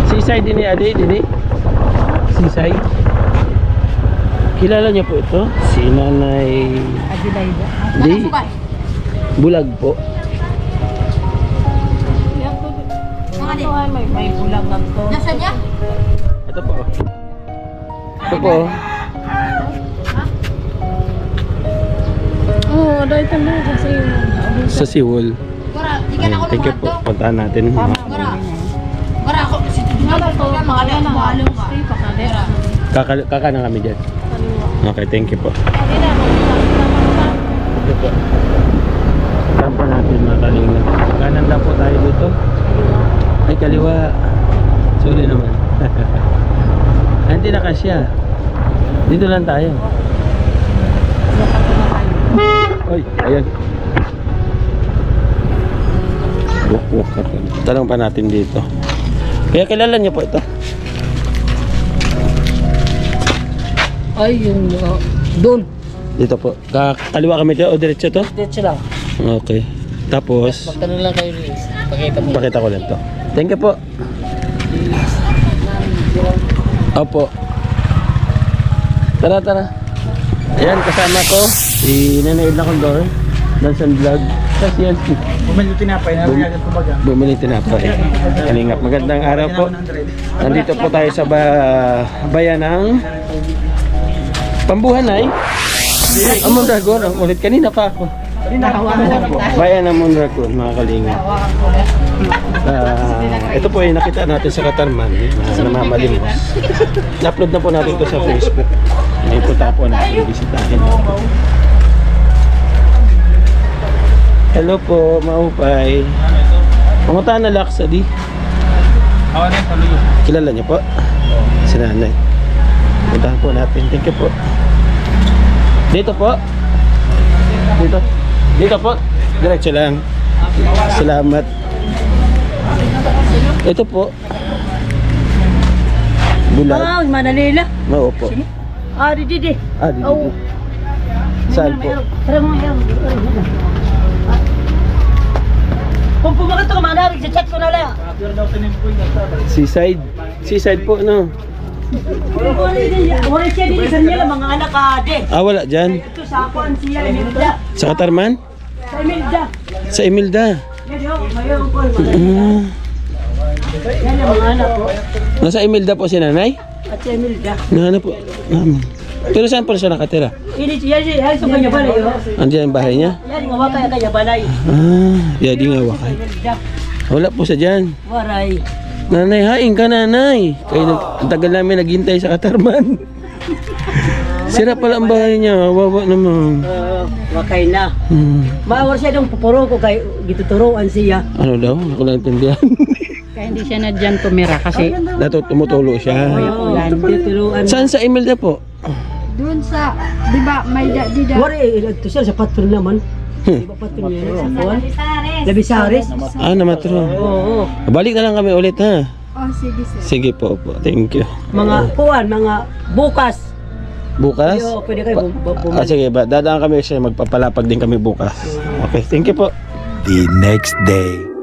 Sisay din ni Ade, dini. Sisay. Kilala niyo po ito? Si Nanay Adelaida. Di. Bulag po. Ito ay may bulag lang to. Nasaan niya? Ito po. Ito po. Oh, dahil tanda sa iyo. Sa Siwol. Ayan, thank you po. Puntaan natin. Para ako si Tudina to makala na halong Kaka na kami dyan. Okay, thank you po. Ito po. Saan po natin mga kalinga? Kanan lang po tayo dito. Ay, kaliwa. Sorry naman. Hindi na kasya. Dito lang tayo. Ay, ayan. Walk. Tanong pa natin dito. Kaya kilala niyo po ito? ay yung doon. Dito po. Kaliwa kami dito o diretso to? Diretso lang. Okay. Tapos, Magtanong lang kayo ni pakita ko lang to. Thank you po. Opo. Tara. Ayan, kasama ko si Nanay Edna Condor, Dansan Vlog. Kasi yan, Bumili tinapay na rin agad kumbaga. bumili tinapay. Kalingap. Magandang araw po. Nandito po tayo sa bayan ng Pambuhanay. Amon Dragon. Ang ulit kanina pa ako. Bayan ng Mondragon, mga kalingap. Ito po ay nakita natin sa Katarman na namamalimos. Na-upload na po natin ito sa Facebook. Ngayon po tapo natin bisitahin. Hello po, maupay. Pumunta na Laksa di. Kilala niyo po? Si Nanay. Puntahan po natin. Thank you po. Dito po. Dito po. Diretso lang. Salamat. Ito po. Bulag. Ah, Manalila. Oo po. Didi. Dito. Saan po? Tara mo yan. Kung pumakat ka manawig, sa chat ko na lang. Seaside po, no? Wala siya din sa nila, mga anak ka din. Wala dyan. Ito sa akuan siya, Imelda. Sa Katarman? Sa Imelda. Sa Imelda. Yan yun, mayroon po. Ah. Yan yung mga anak po. Nasa Imelda po si Nanay? At si Imelda. Nahanap po. Namin. Pero saan po siya nakatira? Ini siya, yan sa kanya balay. Andiyan ang bahay niya? Yan, nga wakay kanya balay. Yadi nga wakay. Imelda. Wala po siya dyan. Waray. Nanay, hain ka nanay. Ang tagal namin naghintay sa Katarman. Sira pala ang bahay niya. Wawa naman. Wakay na. Hmm. Maawar siya nung pupuro ko kay gituturuan siya. Ano daw? Ako lang intindihan. Kaya hindi siya na dyan tumira kasi Dato tumutulo siya. Gituturuan. Saan sa Imelda po? doon sa, di ba, may dida. Wari, ito siya sa patron naman. Di ba patron niya sa buwan? Labisares. Ah, namatro. Oo. Balik na lang kami ulit ha. Oh, sige sir. Sige po. Thank you. Mga kuwan, mga bukas. Bukas? Yo, pwede kayo Sige ba? Dadaan kami siya. Magpapalapag din kami bukas. Okay. Thank you po. The next day.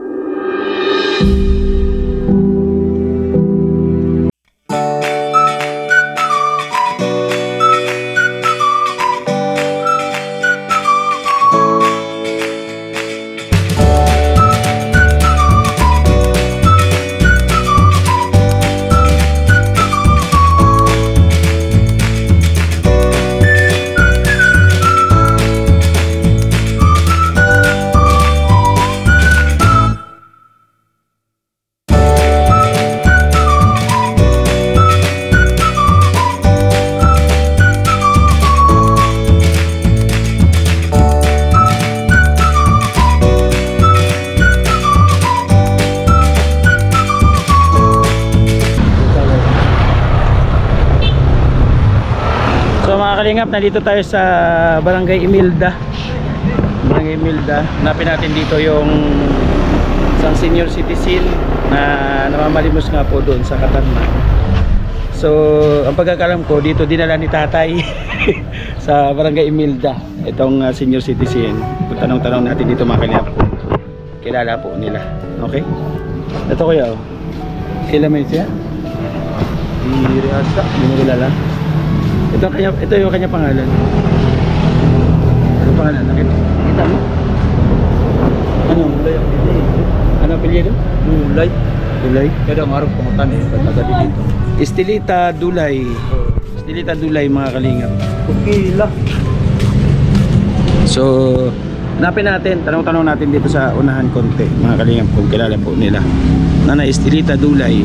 So mga kalingap, nandito tayo sa Barangay Imelda. Barangay Imelda. Hanapin natin dito yung isang senior citizen na namamalimos nga po doon sa Katarman. So ang pagkakalam ko, dito dinala ni tatay sa Barangay Imelda itong senior citizen. Tanong-tanong natin dito mga kalingap po. Kilala po nila. Okay? Ito kuya oh. Kailan may siya? Di Riasa. Hindi mo kilala? Ito yung kanya pangalan. Ano pangalan? Nakita mo? Ano? Mulay ang pili. Ano apelyido? Mulay. Dulay? Kaya ang araw pangutan eh. Pagkaga dito. Estelita Dulay. Estelita Dulay mga kalingap. Kukila. So, hanapin natin. Tanong-tanong natin dito sa unahan konti. Mga kalingap kung kilala po nila. Nanay Estelita Dulay.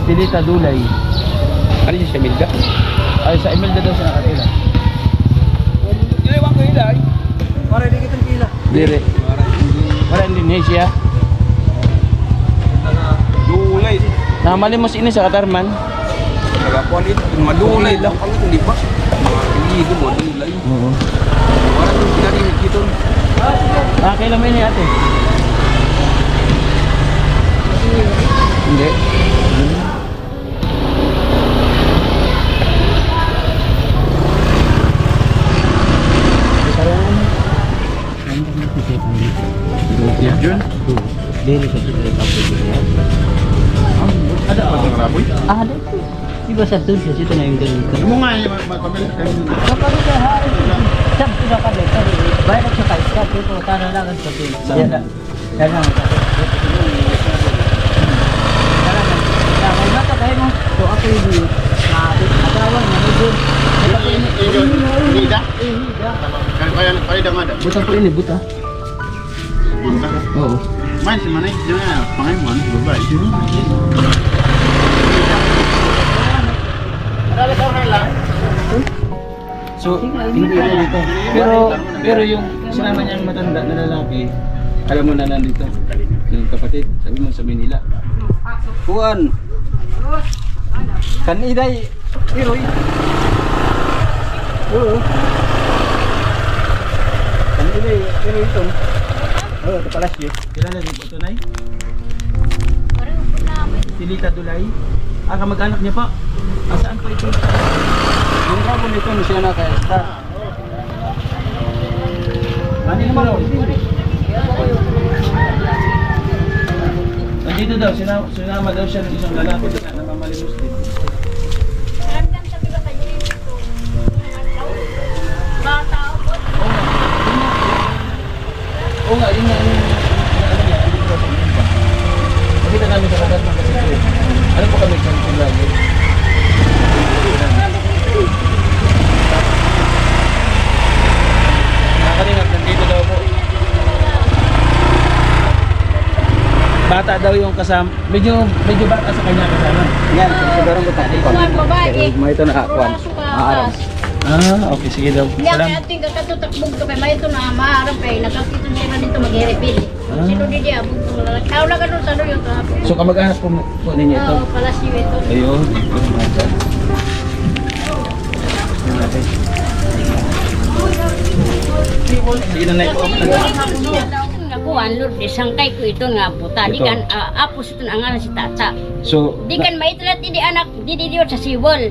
Estelita Dulay. Ano siya sa Imelda? Ay, sa Imelda daw siya nakatila. Ginawang ko ilay. Para hindi kitang kila. Dire. Para Indonesia. Dulay. Namalimos ini sa Katarman. Nagapuan ito. Madulay lang. Ang ito, di ba? Hindi mo, dulay. Oo. Para ito pinarinig dito. Ah, kailan mo ini ate? Hindi. Yun. Dili sa kita tapos niya. Ada apa yang raboy? Ah, ada itu. Di ba sa studio situ na yung ganito. Mo nga yung magpapil. Kapag sa hari, sab sudah kami tadi. Bayar sa kay sa dito tanah lang sa dito. Yan na. Yan na. May mata kayo mo. So ako yung nagawan na medyo. Hida? Kaya dah ada. Buta po ini, buta. Bunta. Oo. Man si Manay, jangan pangaimon, babae. So, hindi ko dito. Pero yung sinama niyang matanda na lalaki, alam mo na nandito. Yung kapatid, sabi mo sa Manila. Kuan. Kan iday. Iroy. Oo. Kan iday, iroy ito. Oh, ito pala siya. Kilala niyo po ito, Nay? Estelita Dulay. Ah, kamag-anak niya pa. Ah, saan pa ito? Yung kamo nito, siya na kaya star. Ano naman raw? Nandito daw, sinama daw siya ng isang lalaki na namamalimos din. Oo nga, yun nga ano niya, hindi ko sa inyo pa. Nakita namin sa kagat ng kasi ito. Ano po kami sa ito lagi? Nakalinap, nandito daw po. Bata daw yung kasama. Medyo bata sa kanya kasama. Yan, siguro ko tayo. Kuan babae. May ito na kuan. Maaram. Okay, sige daw. Niya Salam. kaya ating katutakbog ka may ito na maharap eh. Nakakita siya na dito mag-refill. Sino di dia abog ko na. Kaya wala ka doon sa doon yung kahapon. So kamag-anak po ninyo ito. Oo, palasyo ito. Ayun. Sige na naik. Kuan lur disangkay ko ito nga puta di Ito. kan apos ito ang ngalan si Tata So, di kan maitlat di anak di sa Siwol.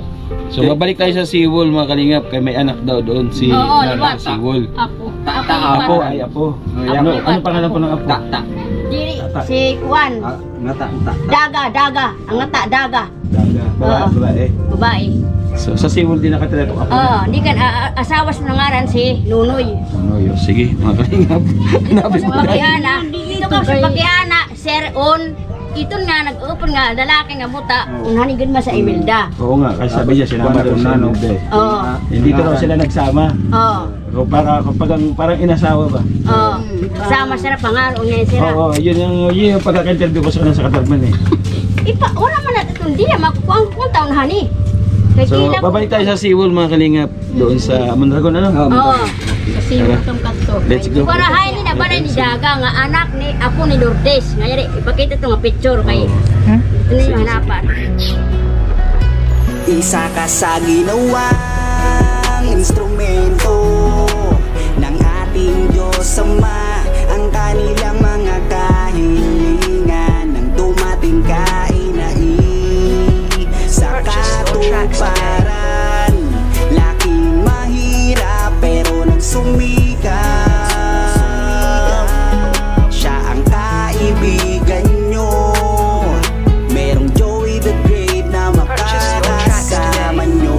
so babalik tayo sa Siwol mga kalingap kay may anak daw doon si Oo, Nana liwat. Siwol. Apo Apo. Ano pangalan po ng apo? Tak. diri si Kuan Ngata. Daga ang ngata Daga Daga. Babae. babae. So sa Siwol din nakatira itong apo. Di kan asawa sa ngaran si Nunoy. Ano yun? Sige mga kalingap. Hanapin mo. Sa Pakiana, dito ka sa Pakiana, Sir On. Ito nga nag-open nga lalaki nga buta, unhanigid ma sa Imelda. Oo nga, kasi sabi niya sinama daw siya nung day. Oo. Hindi ko daw sila nagsama. Oo. O parang inasawa ba? Oo. Sama sila pangaro niya sila. Oo, yun yung pagkaka-interview ko sa kanila sa Katarman eh. Wala man natin kung di makukuha kung taon hani. So, babalik tayo sa Siwol mga kalingap. Doon sa Mondragon, ano? Oo. Kasi itong kanto. Let's go. Para hay ni na ba ni Daga nga anak ni ako ni Lourdes. Ngayon ipakita ito nga picture kay. Ito na yung hanapan. Isa ka sa ginawang instrumento ng ating Diyos Ama, ang kanilang mga kahilingan nang dumating ka sa katuparan. Laking mahirap pero nagsumikap. Siya ang kaibigan nyo. Merong Joey the Great na makakasama nyo.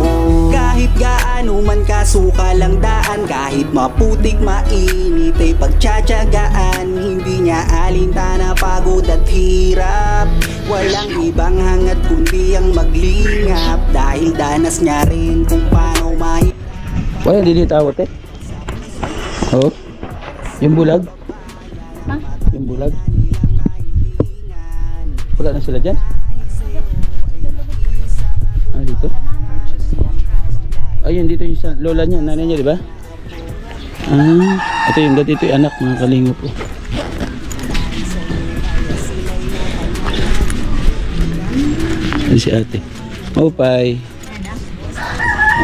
Kahit gaano man kasuka lang daan, kahit maputik mainit ay pagtsatsagaan. Hindi niya alintana pagod at hirap. Walang ibang hangat kundi ang maglingap, dahil danas niya rin kung paano Wala, hindi tawag eh. Oo. Yung bulag. Yung bulag. Wala na sila dyan? Dito? Ayun, dito yung sa lola niya, nanay niya, di ba? Ito yung dati, ito yung anak, mga kalingap po. Ano si ate? Opay.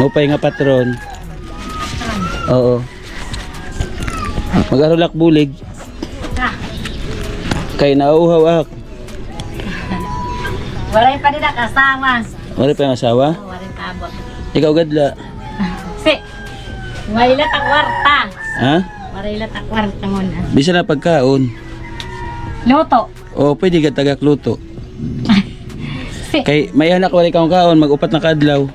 Opay nga patron. Oo. Mag-arulak bulig. Kay nauuhaw ak. Walay pa din kasama. Wala pa yung asawa? Walay tabot. Ikaw gadla. Si. Walay ta kwarta. Ha? Walay ta kwarta mo na. Bisa na pagkaon. Luto. O pwede ka tagakluto. Kay may anak wala kang kaon, mag-upat na kadlaw.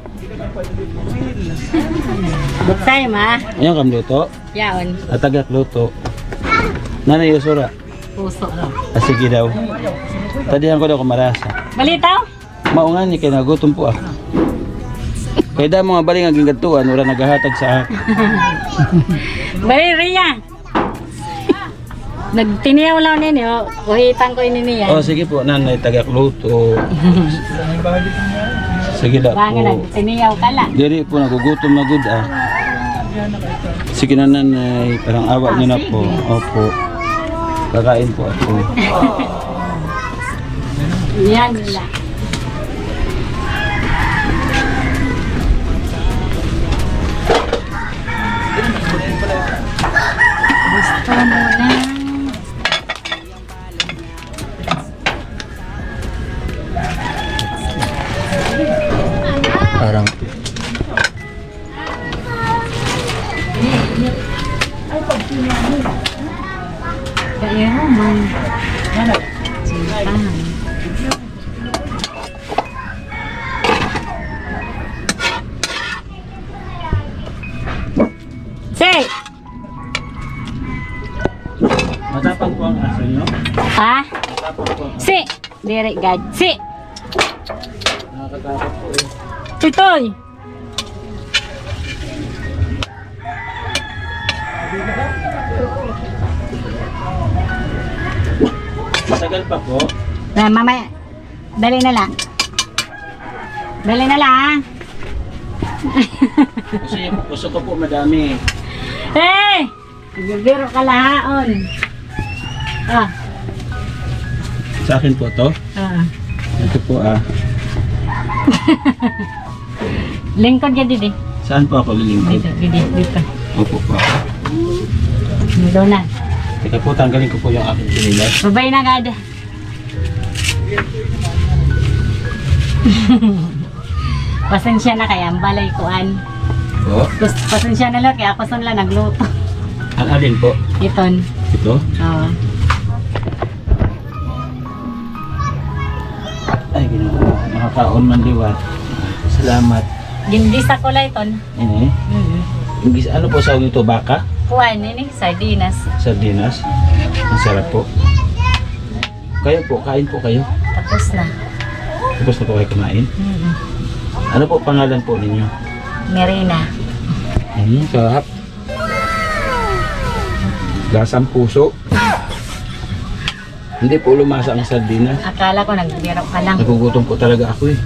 Buksay ma. Ayun kam luto. Yaon. At tagakluto. Nanay usura. Puso. Sige daw. Tadihan ko daw kumarasa. Balitaw? Maungan ni kay nagutom po ah. Kaya da mga baling aging gatuan, wala naghahatag sa akin. Bali Ria. Nagtiniyaw lang ninyo, kuhitan ko ini niya. Oh sige po, nanay tagakluto. Sige da Bangin po. nagtiniyaw ka lang. Diri po nagugutom na gud ah. Sige na nanay, parang awa niyo na po. Opo. Kakain po ako. Yan nila. Gusto mo lang. Parang Kaya man. Simpan. Say! matapang po ang aso nyo. Ha? Si! Dire gad. Si! Nakakatakot po eh. Titoy! Matagal pa po. Mamaya, dali na lang. Dali na lang. Gusto ko po madami. Hey! Nagbibiro ka lahaon. Ah. Sa akin po to. Ah. Ito po Lingkod ka didi. Saan po ako lilingkod? Dito. Opo po. Dito na. Teka po, tanggalin ko po yung aking sinilas. Babay na gada. Pasensya na kaya ang balay kuan. Po? Pasensya na lang kaya ako saan lang nagluto. Ang alin po? Iton. Ito? Oo. Ay, ginawa. Nakakaon man liwat. Salamat. Gindis ako lang iton. Ini. Ano po sa ito? Baka? Kuan ini sardinas. Sardinas? Ang sarap po. Kayo po, kain po kayo. Tapos na. Tapos na po kayo kumain. Ano po pangalan po ninyo? Merina. Sarap. Lasang puso. Hindi po lumasa ang sardinas. Akala ko nagbiro ka lang. Nagugutom po talaga ako eh.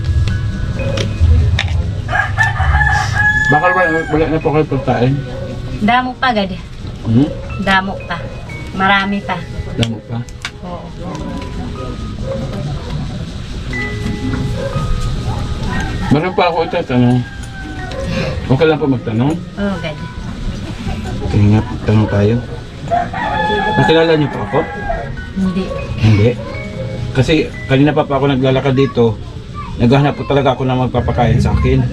Bakal wala na po kayo pagkain? Damo pa gad. Damo pa. Marami pa. Damo pa. Oo. Meron pa ako itatanong. Okay lang po magtanong? Oo gad. Kaya nga, tanong tayo. Nakilala niyo po ako? Hindi. Hindi. Kasi kanina pa ako naglalakad dito, naghahanap po talaga ako na magpapakain sa akin.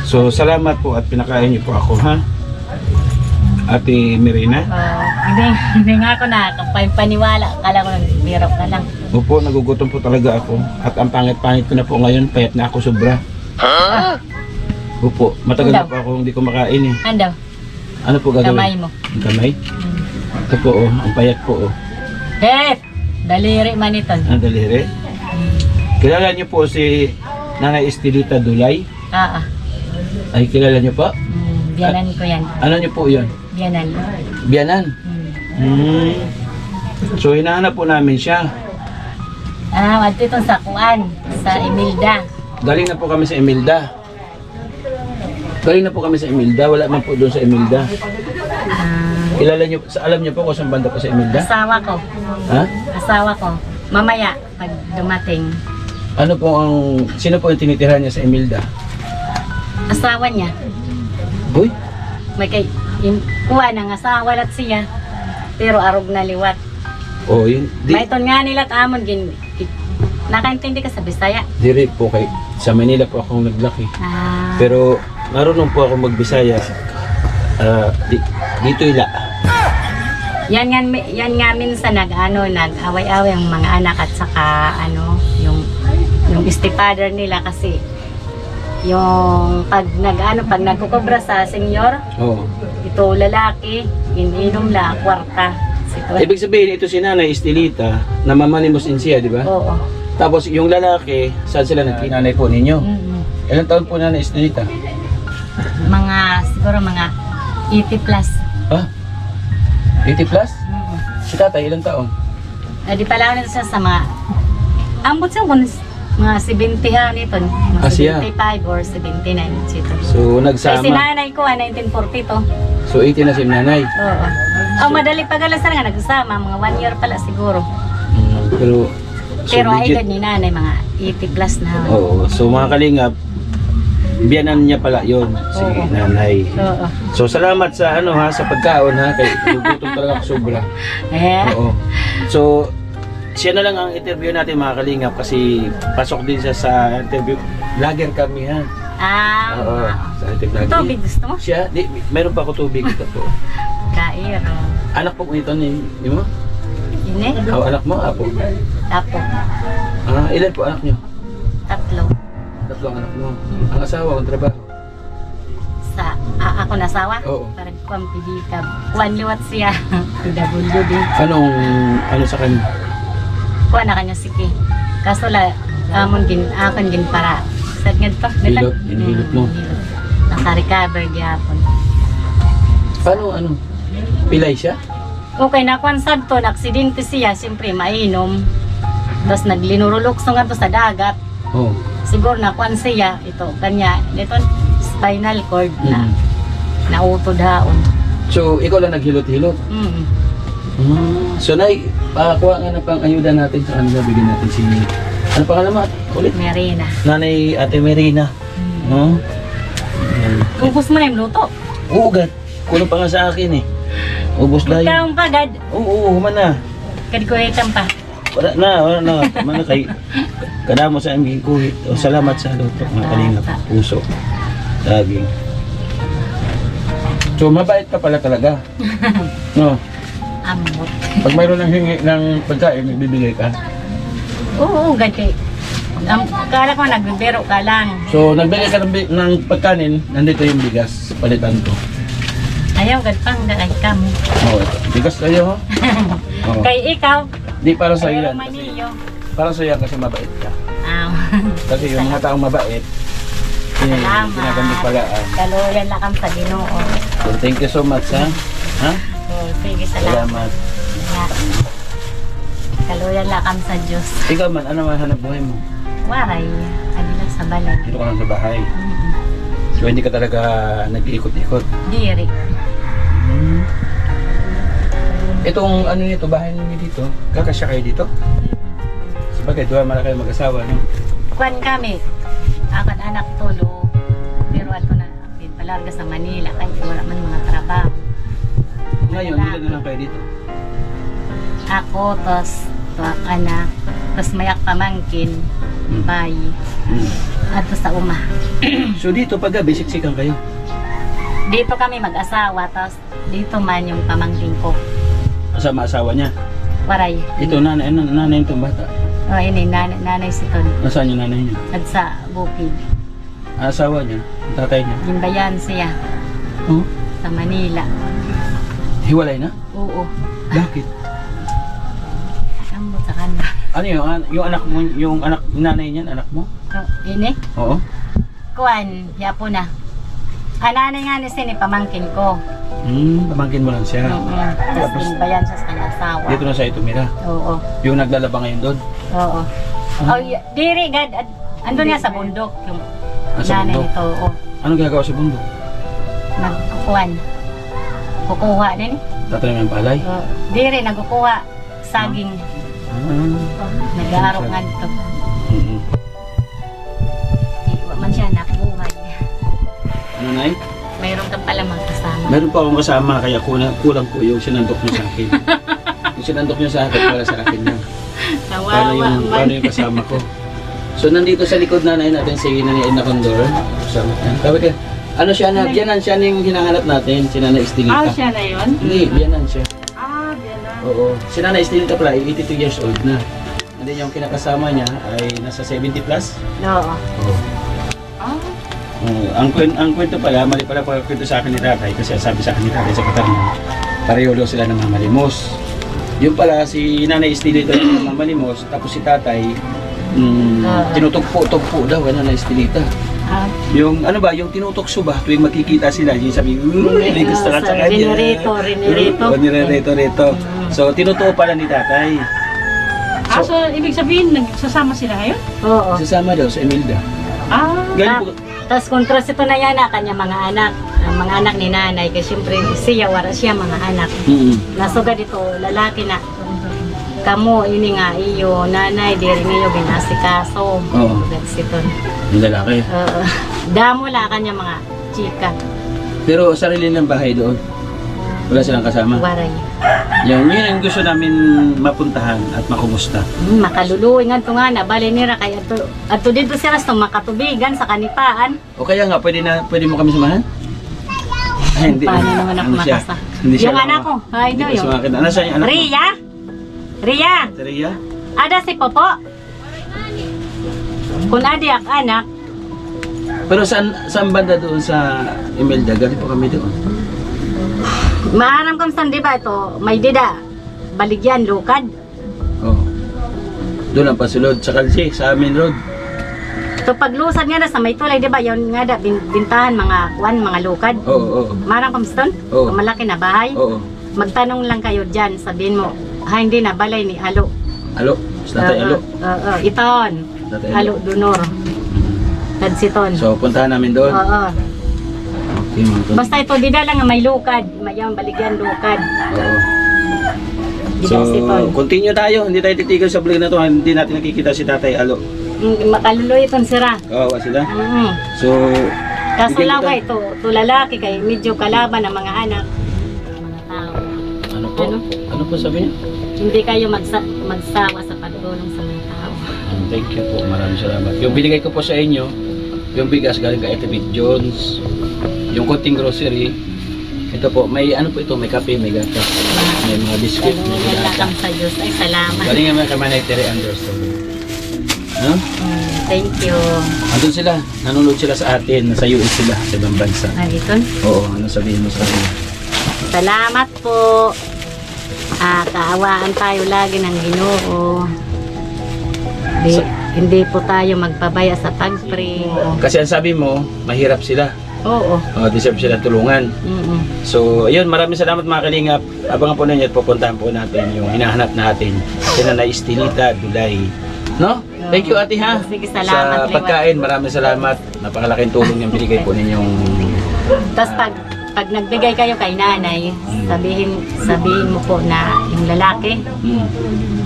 So, salamat po at pinakain niyo po ako, ha? Ate Merina? Hindi nga ako nakapaniwala. Akala ko nagbiro ka lang. Opo, nagugutom po talaga ako. At ang pangit-pangit ko na po ngayon, payat na ako sobra. Opo, matagal na po ako hindi kumakain eh. Ando? Ano po gagawin? Kamay mo. Ang kamay? Ito po oh, ang payat po oh. Hep! Daliri man ito. Ang daliri? Kilala niyo po si Nanay Estelita Dulay? Ay, kilala niyo po? Biyanan ko yan. Ano niyo po yun? Biyanan. Biyanan? So, hinahanap po namin siya. Ito itong sa Kuan, sa Imelda. Galing na po kami sa Imelda. Wala man po doon sa Imelda. Kilala niyo, alam niyo po kung saan banda po sa Imelda? Asawa ko. Ha? Asawa ko. Mamaya, pag dumating. Ano po sino po yung tinitirahan niya sa Imelda? Asawa niya. Uy, May Kuan ang asawa lat siya. Pero arog na liwat. oh yun. May ton nga nila amon nakaintindi ka sa Bisaya. Diri po sa Manila po akong naglaki. Pero marunong po ako magbisaya. Dito ila. Yan nga minsan nag-away-away ang mga anak at saka yung stepfather nila kasi yung pag nagkukobra sa senyor, ito lalaki, ininom la kwarta. Ibig sabihin ito si Nanay Estelita, namamanimos din siya, di ba? Oo. Tapos yung lalaki, saan sila nagkinanay po ninyo? Ilang taon po Nanay Estelita? Siguro mga 80 plus. Ah? 80 plus? Si tatay, ilang taon? Di pala ako siya sa mga ambot siya kung mga 70 ha nito. Mga siya? 75 or 79. Sito. So nagsama. Kasi nanay ko 1942. So 80 na si nanay. Oo. Madali pagalasan nga nagsama. Mga 1 year pala siguro. Pero ang edad ni nanay mga 80 plus na. Oo. So mga kalingap, biyanan niya pala yon si nanay. Oo. So salamat sa sa pagkaon ha, kay gugutom talaga ako sobra. Oo. So siya na lang ang interview natin mga kalingap kasi pasok din siya sa interview. Vlogger kami ha. Oo. Sa interview. Tubig gusto mo? Siya, meron pa ako tubig ito po. Kairo. Anak po ito ni mo? Ini? Anak mo, apo? Apo. Ilan po anak niyo? 3. 3 anak mo. Ang asawa, ang trabaho? Ako nasawa? Oo. Parang kuwang pidikab. Kuwan liwat siya. PWD. Ano sa kanya? Kuwan na kanya sige. Kaso akon gin para. Sad nga to. Hilot? Hinihilot mo? Naka-recover gyapon. Paano Pilay siya? Okay, nakuan sad to, aksidente siya, siyempre mainom. Tapos naglinurulokso nga to sa dagat. Oh. Siguro nakuan siya, ito, kanya, ito, spinal cord na, nautod haon. So, ikaw lang naghilot-hilot? So, Nay, kuha nga na pang ayuda natin sa kanila, bigyan natin si... Ano pangalan mo? Ulit? Marina. Nanay Ate Marina. No? Ubus mo na yung luto. Oo, God. Kulang pa nga sa akin eh. Ubus na yun. Ikaw ang pagad. Oo, human na. Kadikuhitan pa. Wala na. Human na kay... Kada mo sa aming kuhit. O, salamat sa luto. Mga kalingap. Puso. Daging. So, mabait ka pala talaga. No? Amot. Pag mayroon ng hingi ng pagkain, nagbibigay ka. Oo, gati. Kala ko nagbibiro ka lang. So, nagbigay ka ng pagkanin, nandito yung bigas. Palitan ko. Ayaw, gadpang dahil ka mo. Oo, bigas kayo, ha? Oo. Kay ikaw, Di para sa pero yan. Kasi, maniyo. para sa yan kasi mabait ka. Ah, Kasi yung mga taong mabait, Salamat. ginagamit palaan. kaluyan lang kang sa Ginoo. So, thank you so much, ha? Ha? Oh, sige, salamat. Salamat. Kaluyan lang kang sa Diyos. Ikaw man, ano man hanap buhay mo? Waray, ali lang sa balay. Dito ka lang sa bahay. So, hindi ka talaga nag-iikot-ikot. Diri. Itong ano nito, bahay ninyo dito, kakasya kayo dito? Sabagay, doon malaki kayo mag-asawa, no? Kuan kami, akan anak tulo. Pero ato na, palarga sa Manila, kaya wala man mga trabaho. Ngayon, ilan na lang kayo dito? Ako, tos, tuwak anak, tos mayak pamangkin, bayi, at sa uma. So dito, pag gabi, siksikan kayo? Dito kami mag-asawa, tos dito man yung pamangkin ko. Kasama asawa niya? Waray. Ito, nanay itong bata. O, ini, nanay si Ton. Nasaan yung nanay niya? At sa bukid. Asawa niya? Ang tatay niya? Ginbayan siya Oh? sa Manila. Hiwalay na? Oo. Bakit? Ambot sa kanila. Ano yung anak mo, yung nanay niyan, anak mo? So, ini, Oo. kuan, yapo na. Nanay nga ni sini, pamangkin ko. Pamangkin mo lang siya. Tapos ginbayan siya sa kanyang asawa. Dito na siya tumira. Oo. Yung naglalaba ngayon doon? Oo. Oh, diri gad, andun niya sa bundok. Yung Sa nanay bundok? nito, oo. Anong ginagawa sa bundok? Nagkukuhan. Kukuha din eh. Tatanim ng palay? Diri, nagkukuha. Saging. Nag-aarok nga dito. Iwa man siya nakubuhay. Ano, Nay? Mayroon ka pala mga kasama. Meron pa akong kasama, kaya kulang po yung sinandok niyo sa akin. Yung sinandok niyo sa akin, para sa akin yan. Kawawa man. Paano yung kasama ko? So, nandito sa likod nanay natin si Nanay Ina Condor. Kasama yan. Sabi ka, ano siya na, biyanan siya na yung hinahanap natin, si Nanay Estelita. siya na yun? Hindi, biyanan siya. Biyanan. Oo. Si Nanay Estelita pala, 82 years old na. And then yung kinakasama niya ay nasa 70 plus. Oo. Oo. Ang kwento pala, mali pala kwento sa akin ni tatay kasi sabi sa akin ni tatay sa katarnan, pareho daw sila ng mamalimos. Yung pala si Nanay Estelita ng mamalimos, tapos si tatay tinutugpo-tugpo daw ang Nanay Estelita. Yung ano ba, yung tinutokso ba tuwing magkikita sila, yung sabi, may gusto ka sa kanya. Rinirito. So tinutuo pala ni tatay. So, ibig sabihin, nagsasama sila ngayon? Oo. Sasama daw sa Imelda. Galing po. Tapos kontras ito na yan na kanya mga anak. Ang mga anak ni nanay. Kasi siyempre siya, wala siya mga anak. Nasuga dito, lalaki na. Kamu, ini nga iyo, nanay, diri niyo binasikaso. Oo. That's ito. Yung lalaki. Damo la kanya mga chika. Pero sarili ng bahay doon. Wala silang kasama. Waray. Yun ang gusto namin mapuntahan at makumusta. Makaluluwi nga ito nga na, bali nira kaya ato dito sila sa makatubigan sa kanipaan. O kaya nga, pwede mo kami samahan? Ay, hindi. Paano naman ako Ano siya? makasa? Hindi siya Yung anak ko, ay Hindi no ko yung. sumakit. Ano siya yung anak mo? Ria? Ria? Si Ria? Ada si Popo? Kung adi ak anak, Pero saan banda doon sa Imelda? Galing po kami doon. maaram kam san di ba ito, may dida, baligyan, lukad. Oo. Doon ang pasulod sa Kalsi, sa Amin Road. So paglusad nga na sa may tulay, di ba, yun nga da, bintahan mga kuan, mga lukad. Oo. Maaram kam san? Oo. Malaki na bahay. Oo. magtanong lang kayo dyan, sabihin mo, hindi na, balay ni Alo. Alo? Tatay Alo? Iton. Tatay Alo Dunor. Tadsiton. So, puntahan namin doon. Oo. Okay, mga tol. Basta ito, di na lang may lukad. Mayang baligyan lukad. Oo. Di So, na siton. continue tayo. Hindi tayo titigil sa vlog na to. Hindi natin nakikita si Tatay Alo. Makaluloy itong sira. Kawawa sila. So, Kaso bigyan lang kita- kay ito lalaki kay medyo kalaban ng mga anak. Mga tao. Ano po? Ano? Ano po sabi niya? Hindi kayo magsawa sa pagtulong sa mga tao. Thank you po. Maraming salamat. Yung binigay ko po sa inyo, yung bigas galing kay Ate Big Jones, yung konting grocery, ito po, may ano po ito, may kape, may gatas, may mga biscuit, may Ganun gata. lang sa Diyos. Ay, salamat. Galing naman kay Manay Tere Anderson. No? Thank you. Andun sila, nanonood sila sa atin, nasa US sila, sa ibang bansa. Ay, ito. Oo, ano sabihin mo sa kanila? Salamat po. Kaawaan tayo lagi ng Ginoo. Hindi po tayo magpabaya sa pag-pray. Kasi ang sabi mo, mahirap sila. Oo. Deserve sila tulungan. So, ayun, maraming salamat mga kalingap. Abangan po ninyo at pupuntahan po natin yung hinahanap natin. Sila na Estelita Dulay. No? Thank you, ate, ha? Sige, salamat, Sa pagkain, maraming salamat. Napakalaking tulong yung binigay po ninyong... Tapos pag nagbigay kayo kay nanay, sabihin mo po na yung lalaki,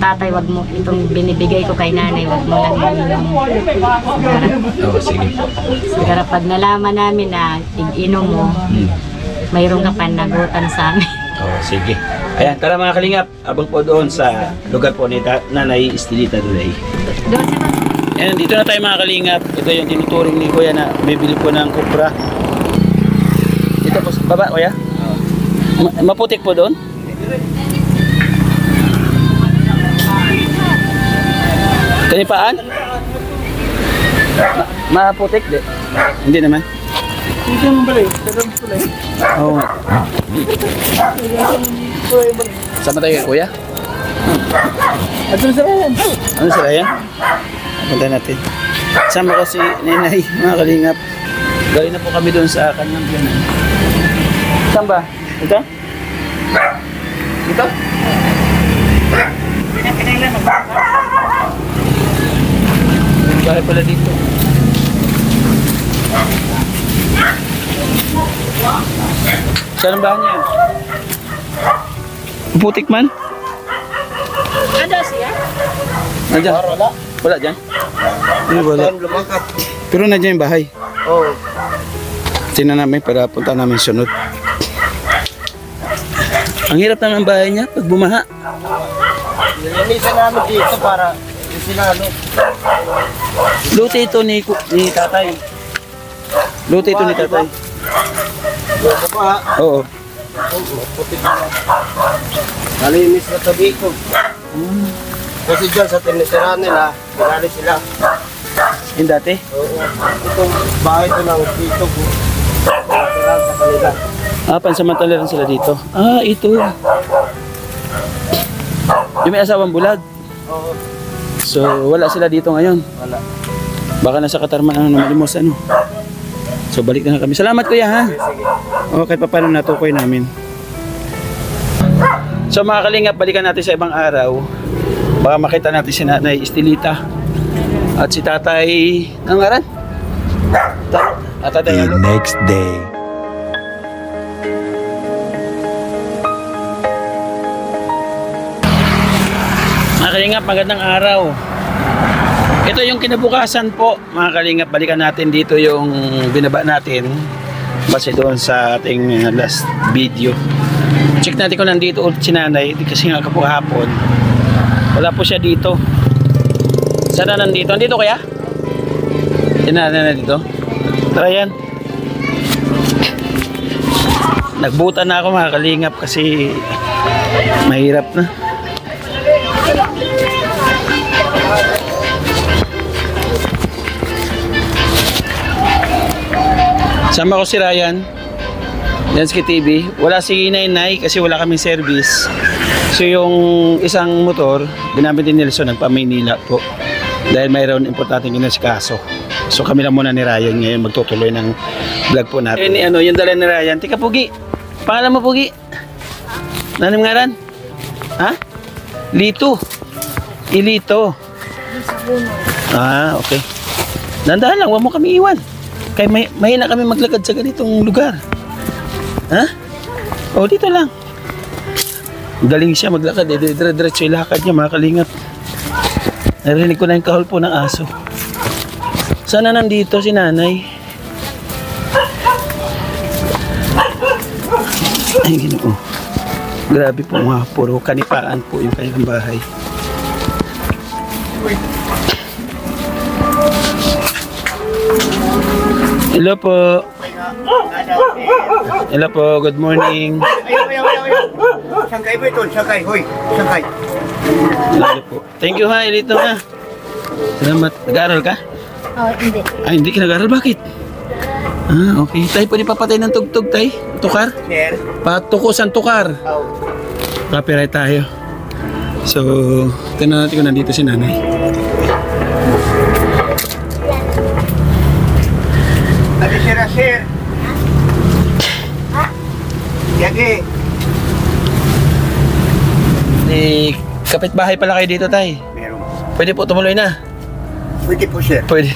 tatay, wag mo itong binibigay ko kay nanay, wag mo lang yung Oo, sige po. sigara pag nalaman namin na inom mo, mayroong ka panagutan sa amin. Oo, sige. Ayan, tara mga kalingap. Abang po doon sa lugar po ni Nanay Estelita Dulay. Doon siya. Ayan, dito na tayo mga kalingap. Ito yung tinuturing ni Kuya na bibili po ng kupra. Dito po, baba Kuya? Maputik po doon? Kanipaan? Maputik? Di? Hindi naman. Hindi naman pala eh. Sarap pala eh. Oo. Sama tayo kay Kuya? At sa yan. Ano sila yan? Punta natin. Sama ko si Nenay, mga kalingap. Galing na po kami doon sa kanyang biyanan. Saan ba? Ito? Ito? Bahay pala dito. Saan ang bahay niya? Putik man? Ada siya? Nandiyan? Wala dyan? Ano wala? Pero nandiyan yung bahay. Oo. Tingnan namin para punta namin sunod. Ang hirap naman ang bahay niya pag bumaha. Nilinisan namin dito para yung sila ano. Luti ito ni tatay. Luti ito ni tatay. Ano pa ha? Oo. Putik na. Nalinis na tabi ko. Kasi dyan sa tinisira nila, pinali sila. Yung dati? Oo. Itong bahay ko ng tito ko. Tinitira sa kanila. Pansamantala lang sila dito. Ito. Yung may asawang bulag. Oo. So, wala sila dito ngayon. Wala. Baka nasa Katarman na Malimos, ano. So, balik na kami. Salamat, Kuya, ha? Sige. Okay, paano natukoy namin. So, mga kalingap, balikan natin sa ibang araw. Baka makita natin si Nanay Estelita at si Tatay Nangaran. Tatay The Alo. next day. Mga kalingap, magandang araw. Ito yung kinabukasan po, mga kalingap. Balikan natin dito yung binaba natin base doon sa ating last video. Check natin kung nandito ulit si Nanay kasi nga po hapon. Wala po siya dito. Sana nandito? Nandito kaya? Na dito? Tara yan. Nagbuta na ako mga kalingap kasi mahirap na. Sama ko si Ryan, Dansky TV. Wala si Nainay kasi wala kaming service. So yung isang motor, ginamit ni Nelson nagpa-Maynila po. Dahil mayroon importanteng inasikaso. So kami lang muna ni Ryan ngayon magtutuloy ng vlog po natin. Yung dala ni Ryan. Tika Pugi, pangalan mo Pugi? Nanim ngaran? Ha? Lito. Ilito. Ah, okay. Dandahan lang, huwag mo kami iwan. Kaya mahina kami maglakad sa ganitong lugar. Ha? O, dito lang. Galing siya maglakad. Dire-diretso yung lakad niya, mga kalingap. Narinig ko na yung kahol po ng aso. Sana nandito si nanay. Ay, Ginoo. Grabe po mga puro kanipaan po yung kanyang bahay. Hello po. Hello po, good morning. Sangkay ba ito? Sangkay, hoy. Sangkay. Hello po. Thank you ha, Elito ha. Salamat. Nag-aaral ka? Oh, hindi. Ay, hindi ka nag-aaral. Bakit? Ah, okay. Tay, pwede papatay ng tugtog, tay? Tukar? Sir. Patukusan tukar. Oh. Copyright tayo. So, tingnan natin kung nandito si nanay. Ate sir. Yagi. Kapitbahay pala kayo dito, tay. Meron. Pwede po tumuloy na. Pwede po, sir. Pwede.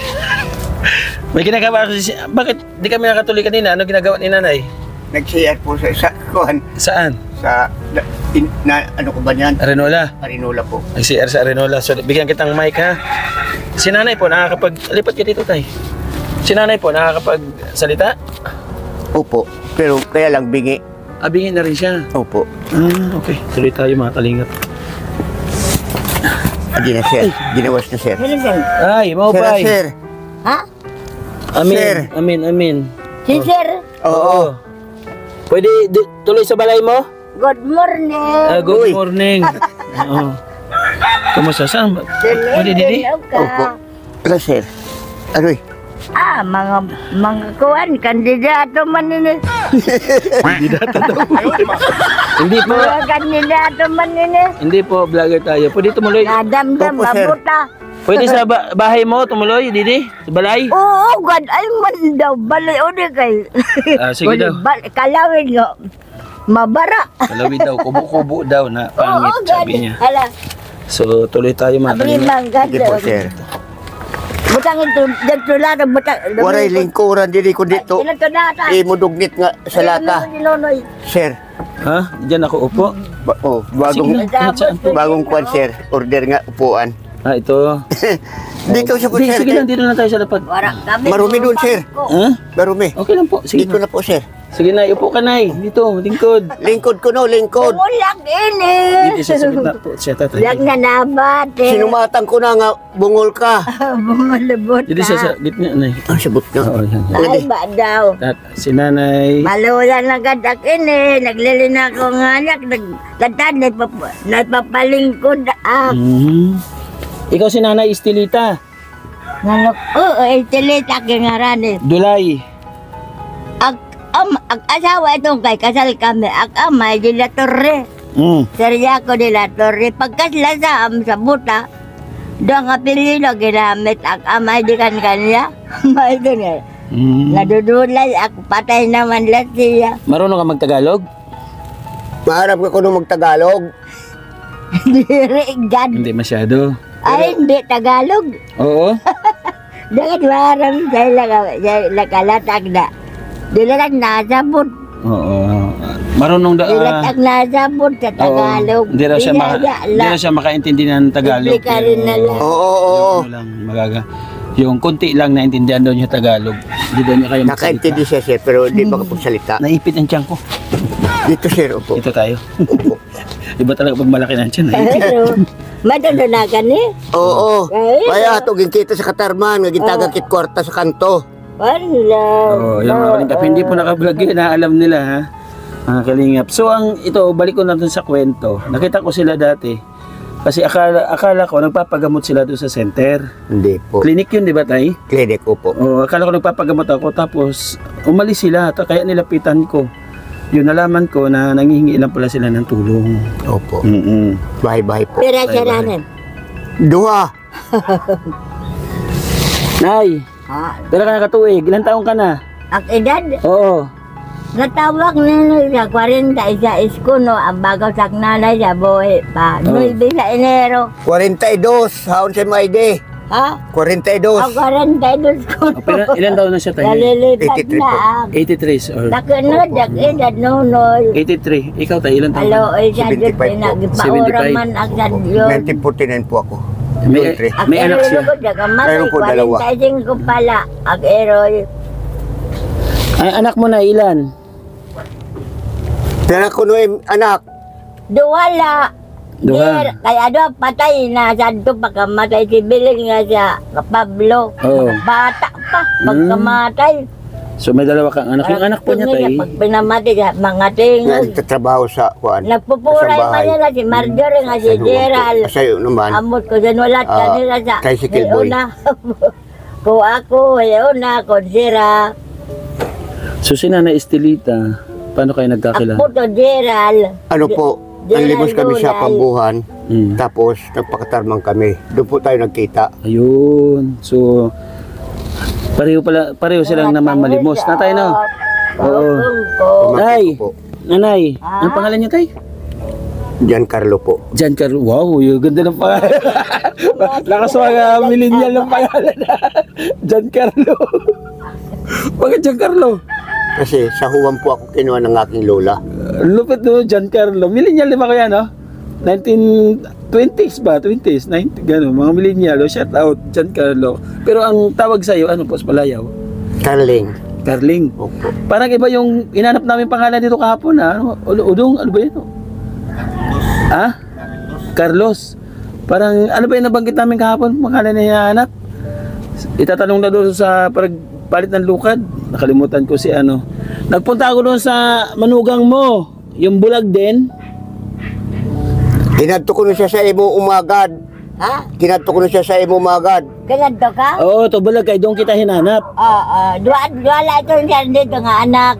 May ginagawa kasi bakit di kami nakatuloy kanina? Ano ginagawa ni nanay? Nag-share po sa kuhan. Saan? Sa, ano ko ba yan? Arenola. Arinola po. Nag-CR sa Arenola. So, bigyan kitang mic ha. Si nanay po, lipat ka dito, tay. Si nanay po, nakakapagsalita? Opo. Pero kaya lang bingi. Abingin na rin siya. Opo. Ah, okay. Tuloy tayo mga kalingap. Hindi na, sir. Ginawas na, sir. Ay, mau Sir, pay. sir. Ha? Amin, Sir. amin. Si Sir, Oo. Pwede tuloy sa balay mo? good morning. Good morning. Oo. Kumusta? Saan? Pwede didi? Opo. Wala, sir. Aroy. Mga kuwan, kandidato man ini. Kandidato daw. Hindi po. Mga kandidato man ini. Hindi po, vlogger tayo. Pwede tumuloy. Nadamdam, Opo, sir. mabuta. Pwede sa bahay mo tumuloy, didi? Sa balay? Oo, God, ay man daw, bali o di kay. Ah, sige daw. Kalawin nga, mabara. Kalawid daw, kubo-kubo daw na pangit, Oo, sabi God. niya. Hala, So, tuloy tayo mga abri kalingap. man, God. Sige po, sir. Butang ito, dagtulado, butang. Waray lingkuran diri ko dito. Ilan to nata? Imudugnit nga sa lata. Dinonoy. Sir. Ha? Diyan ako upo. Bagong Sige, kahit saan po. bagong kwan, sir. Order nga upuan. Ah, ito. Dito siya po, Sige, sir. sige lang, dito na tayo sa dapat. Warang kami. Marumi doon, sir. Ha? Marumi. Okay lang po. Sige Dito na. na po, sir. Sige na, upo ka na Dito, lingkod. Lingkod ko no, lingkod. Umulag ini. Dito siya sa gitna po. Siya tatay. Lag na nabat eh. Sinumatang ko na nga, bungol ka. Bumalabot Dito siya sa gitna na Ang sabot na. Oo, yan. Ay ba daw. Si nanay. Maluya na gadak ini. Naglilina ko ng anak. Nagtatad, nagpapalingkod. Ikaw si nanay Estelita. Oo, itilita kingarani. Dulay. Ang asawa itong kay kasal kami. Ang amay di la torre. Serya ko di la torre. Pagkasla sa buta, doon nga pilino ginamit. Ang amay di kan kanya. May doon eh. Nadudulay. Ako patay naman lang siya. Marunong ka magtagalog? Maharap ka ko nung magtagalog. Dirigan. Hindi masyado. Ay, hindi Tagalog. Oo. Dagat maram sa lakalatag na. Dilatag nasabot. Oo. Marunong Dilatag nasabot sa Tagalog. Hindi raw siya makaintindi ng Tagalog. Bibli ka rin na lang. Oo. Yung lang magaga. Yung konti lang naintindihan daw niya Tagalog. Hindi daw niya kayo Nakaintindi siya, sir, pero hindi makapagsalita. Naipit ang tiyan ko. Dito, sir, opo. Ito tayo. Iba talaga pag malaki ng tiyan. Naipit. Madudunagan eh. Oo. Ay, Kaya ito, kita sa Katarman, naging kit kwarta sa kanto. Wala. Oo, yung mga kalingap. Hindi po nakablog yun, alam nila ha. Mga kalingap. So, balik ko na dun sa kwento. Nakita ko sila dati. Kasi akala ko nagpapagamot sila doon sa center. Hindi po. Clinic yun, di ba tay? Clinic, opo. Oo, akala ko nagpapagamot ako. Tapos, umalis sila. Kaya nilapitan ko. Yun, nalaman ko na nangihingi lang pala sila ng tulong. Opo. Mm-mm. Bahay-bahay po. Pira siya nanin. Duha. Nay, Ha? pera ka na katuig. Ilan taong ka na? Ang edad, Oo. Natawag na siya, 41 iskuno, ang bagaw sa nanay siya, buhay pa. 9 sa Enero. 42, haon sa Maide. Ha? 42. Ang 42 iskuno. Pero ilan taon na siya tayo? Nalilipat 83 na po. ang 83 or Dakunod, edad nunoy. 83. Ikaw tayo, ilan taon? Alo, ay siya 75 dyan, po. pinagipauraman ang sa Diyos. 1949 po ako. May, Yun, may anak siya. Meron po, dalawa. 45 ko pala, ang eroy. Ay, anak mo na ilan? Pero ko noy anak. Duwala. Duha. Kaya do patay na santo pagkamatay si Bilin nga siya Pablo. Oo. Bata pa pagkamatay. So may dalawa kang anak. Yung anak po niya tayo. Pag pinamatay siya, mga tingog. Nagtatrabaho sa kuan. Nagpupuray sa man bahay. nila si Marjorie nga si Gerald. Sa'yo naman. Amot ko sinulat kanila sa Tricycle boy. una. Ko ako, una, konsira. So si Nanay Estelita, paano kayo nagkakilala? Ako to Gerald. Ano po, nanlimos kami sa Pambuhan. Hmm. Tapos nagpakatarmang kami. Doon po tayo nagkita. Ayun. So pareho silang namamalimos. Na tayo no? Oo. Nay, Pamangkin ko po. nanay, anong pangalan niyo tay? Giancarlo po. Giancarlo. Wow, yung ganda ng pangalan. Lakas mga millennial ng pangalan. Giancarlo. Bakit Giancarlo? Kasi sa huwam po ako kinuha ng aking lola. Lupit no, Giancarlo. Millennial di ba kaya no? 1920s ba? 20s? 90, gano'n. Mga millennial. Shout out, Giancarlo. Pero ang tawag sa'yo, ano po, Palayaw? Carling. Carling. Opo. Parang iba yung inanap namin pangalan dito kahapon ha. Ano? Udong, ano ba yun? Ha? Carlos. Parang, ano ba yung nabanggit namin kahapon? Pangalan na hinahanap? Itatanong na doon sa palit ng lukad. Nakalimutan ko si ano. Nagpunta ako doon sa manugang mo. Yung bulag din. Kinadto ko na siya sa imo umagad. Ha? Kinadto ko na siya sa imo umagad. Ganito ka? Oo, to bulag kay doon kita hinanap. Duwala ito niya dito nga anak.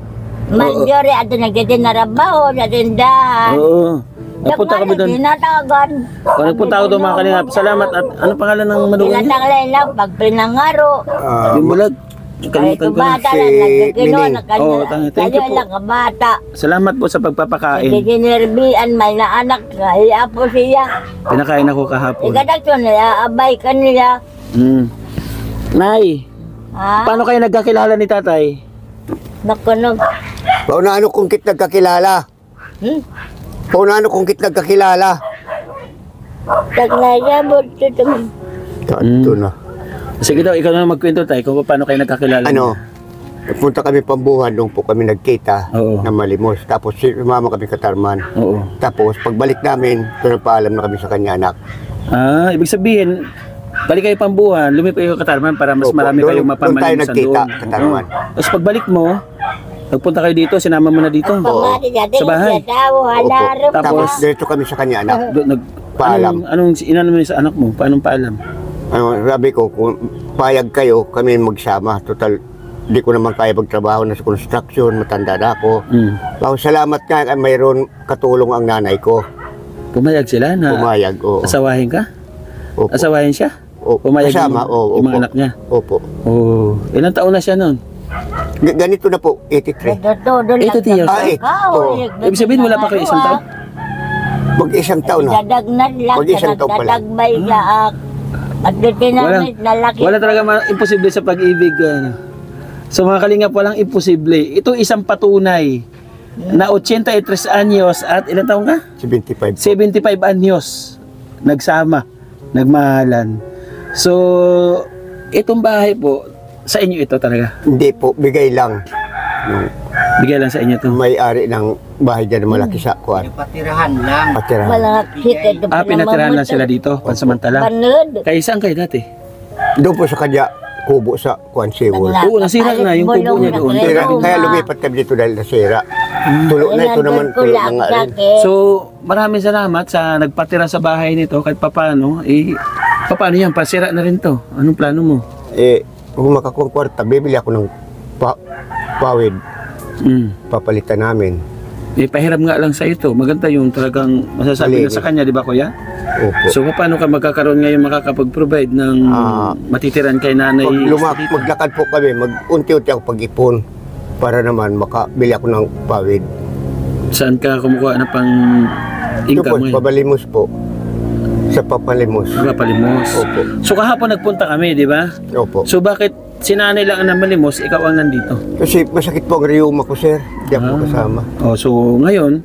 Marjorie ato nagtitinarabaho sa tindahan. Oo. Nagpunta kami doon. Tinatagan. Nagpunta ako doon mga kalingap. Salamat. At ano pangalan ng manugang niya? Tinatagalay lang pag pinangaro. Yung bulag. Ay, Kalimutan ko na. bata Si lang, nagkikino, Mining. Oo, thank you po. lang ka bata. Salamat po sa pagpapakain. Nagkikinirbian, may naanak, iya po siya. Pinakain ako kahapon. Ikadak yun, abay ka nila. Nay, Ha? paano kayo nagkakilala ni tatay? Nakunog. Paunano kung kit nagkakilala. Paunano kung kit nagkakilala. Tagnaya mo ito. Ito na. Sige daw, ikaw na magkwento tayo kung paano kayo nagkakilala. Ano? Nagpunta kami Pambuhan, doon po kami nagkita Oo. na malimos. Tapos sumama kami katarman. Oo. Tapos pagbalik namin, pinapaalam na kami sa kanya anak. Ah, ibig sabihin, balik kayo Pambuhan, lumipat kayo Katarman para mas Opo, marami doon- kayong doon tayo mapamalimusan nagkita, doon. Katarman. Oo. Tapos pagbalik mo, nagpunta kayo dito, sinama mo na dito. Pamati dati, Sa bahay. siya tao, halarap Tapos- Tapos diretso kami sa kanya anak. Paalam. Anong inano mo sa anak mo? Paano paalam? Ano, sabi ko, kung payag kayo, kami magsama. Total, di ko naman kaya magtrabaho na sa construction, matanda na ako. Tapos salamat nga, mayroon katulong ang nanay ko. Pumayag sila na Pumayag, oo. asawahin ka? Opo. Asawahin siya? Opo. Pumayag Kasama, yung mga opo. anak niya? Opo. Oh, ilang taon na siya noon? Ganito na po, 83. Todo lang. 80 years Ah, old. oo. Ibig sabihin wala pa kayo isang taon? Mag-isang taon na. Dadagnan lang, Mag-isang taon pa lang. nagtatagbay sa at tinamit na laki. Wala talaga imposible sa pag-ibig. So mga kalingap, walang imposible. Ito isang patunay na 83 anyos at ilang taon ka? 75 po. 75 anyos. Nagsama, nagmahalan. So, itong bahay po, sa inyo ito talaga? Hindi po, bigay lang. Yung Bigay lang sa inyo to. may-ari ng bahay dyan na malaki sa kuwan. Patirahan lang. Patirahan. Wala kita. Pinatirahan lang sila dito, pansamantala. Panood. Kayo saan kayo dati? Doon po sa kanya, kubo sa kuwan siwol. Oo, nasira na yung kubo niya doon. Kaya lumipat kami dito dahil nasira. Tulo na ito naman, tulo na nga rin. So, maraming salamat sa nagpatira sa bahay nito kahit papano. Paano yan? Pasira na rin to. Anong plano mo? Kung makakuha kwarta, bibili ako ng pawid. Papalitan namin. Pahiram nga lang sa ito. Maganda yung talagang masasabi na sa kanya, di ba kuya? Opo. So, paano ka magkakaroon ngayon makakapag-provide ng matitiran kay nanay? Maglakad po kami, mag-unti-unti ako pag-ipon. para naman makabili ako ng pawid. Saan ka kumukuha na pang Ito po, income ngayon? Pabalimos po. Sa Papalimos. Papalimos. Opo. So kahapon nagpunta kami, di ba? Opo. So bakit si nanay lang ang namalimos, ikaw ang nandito? Kasi masakit po ang rheuma ko, sir. Hindi ako kasama. Oh, so ngayon,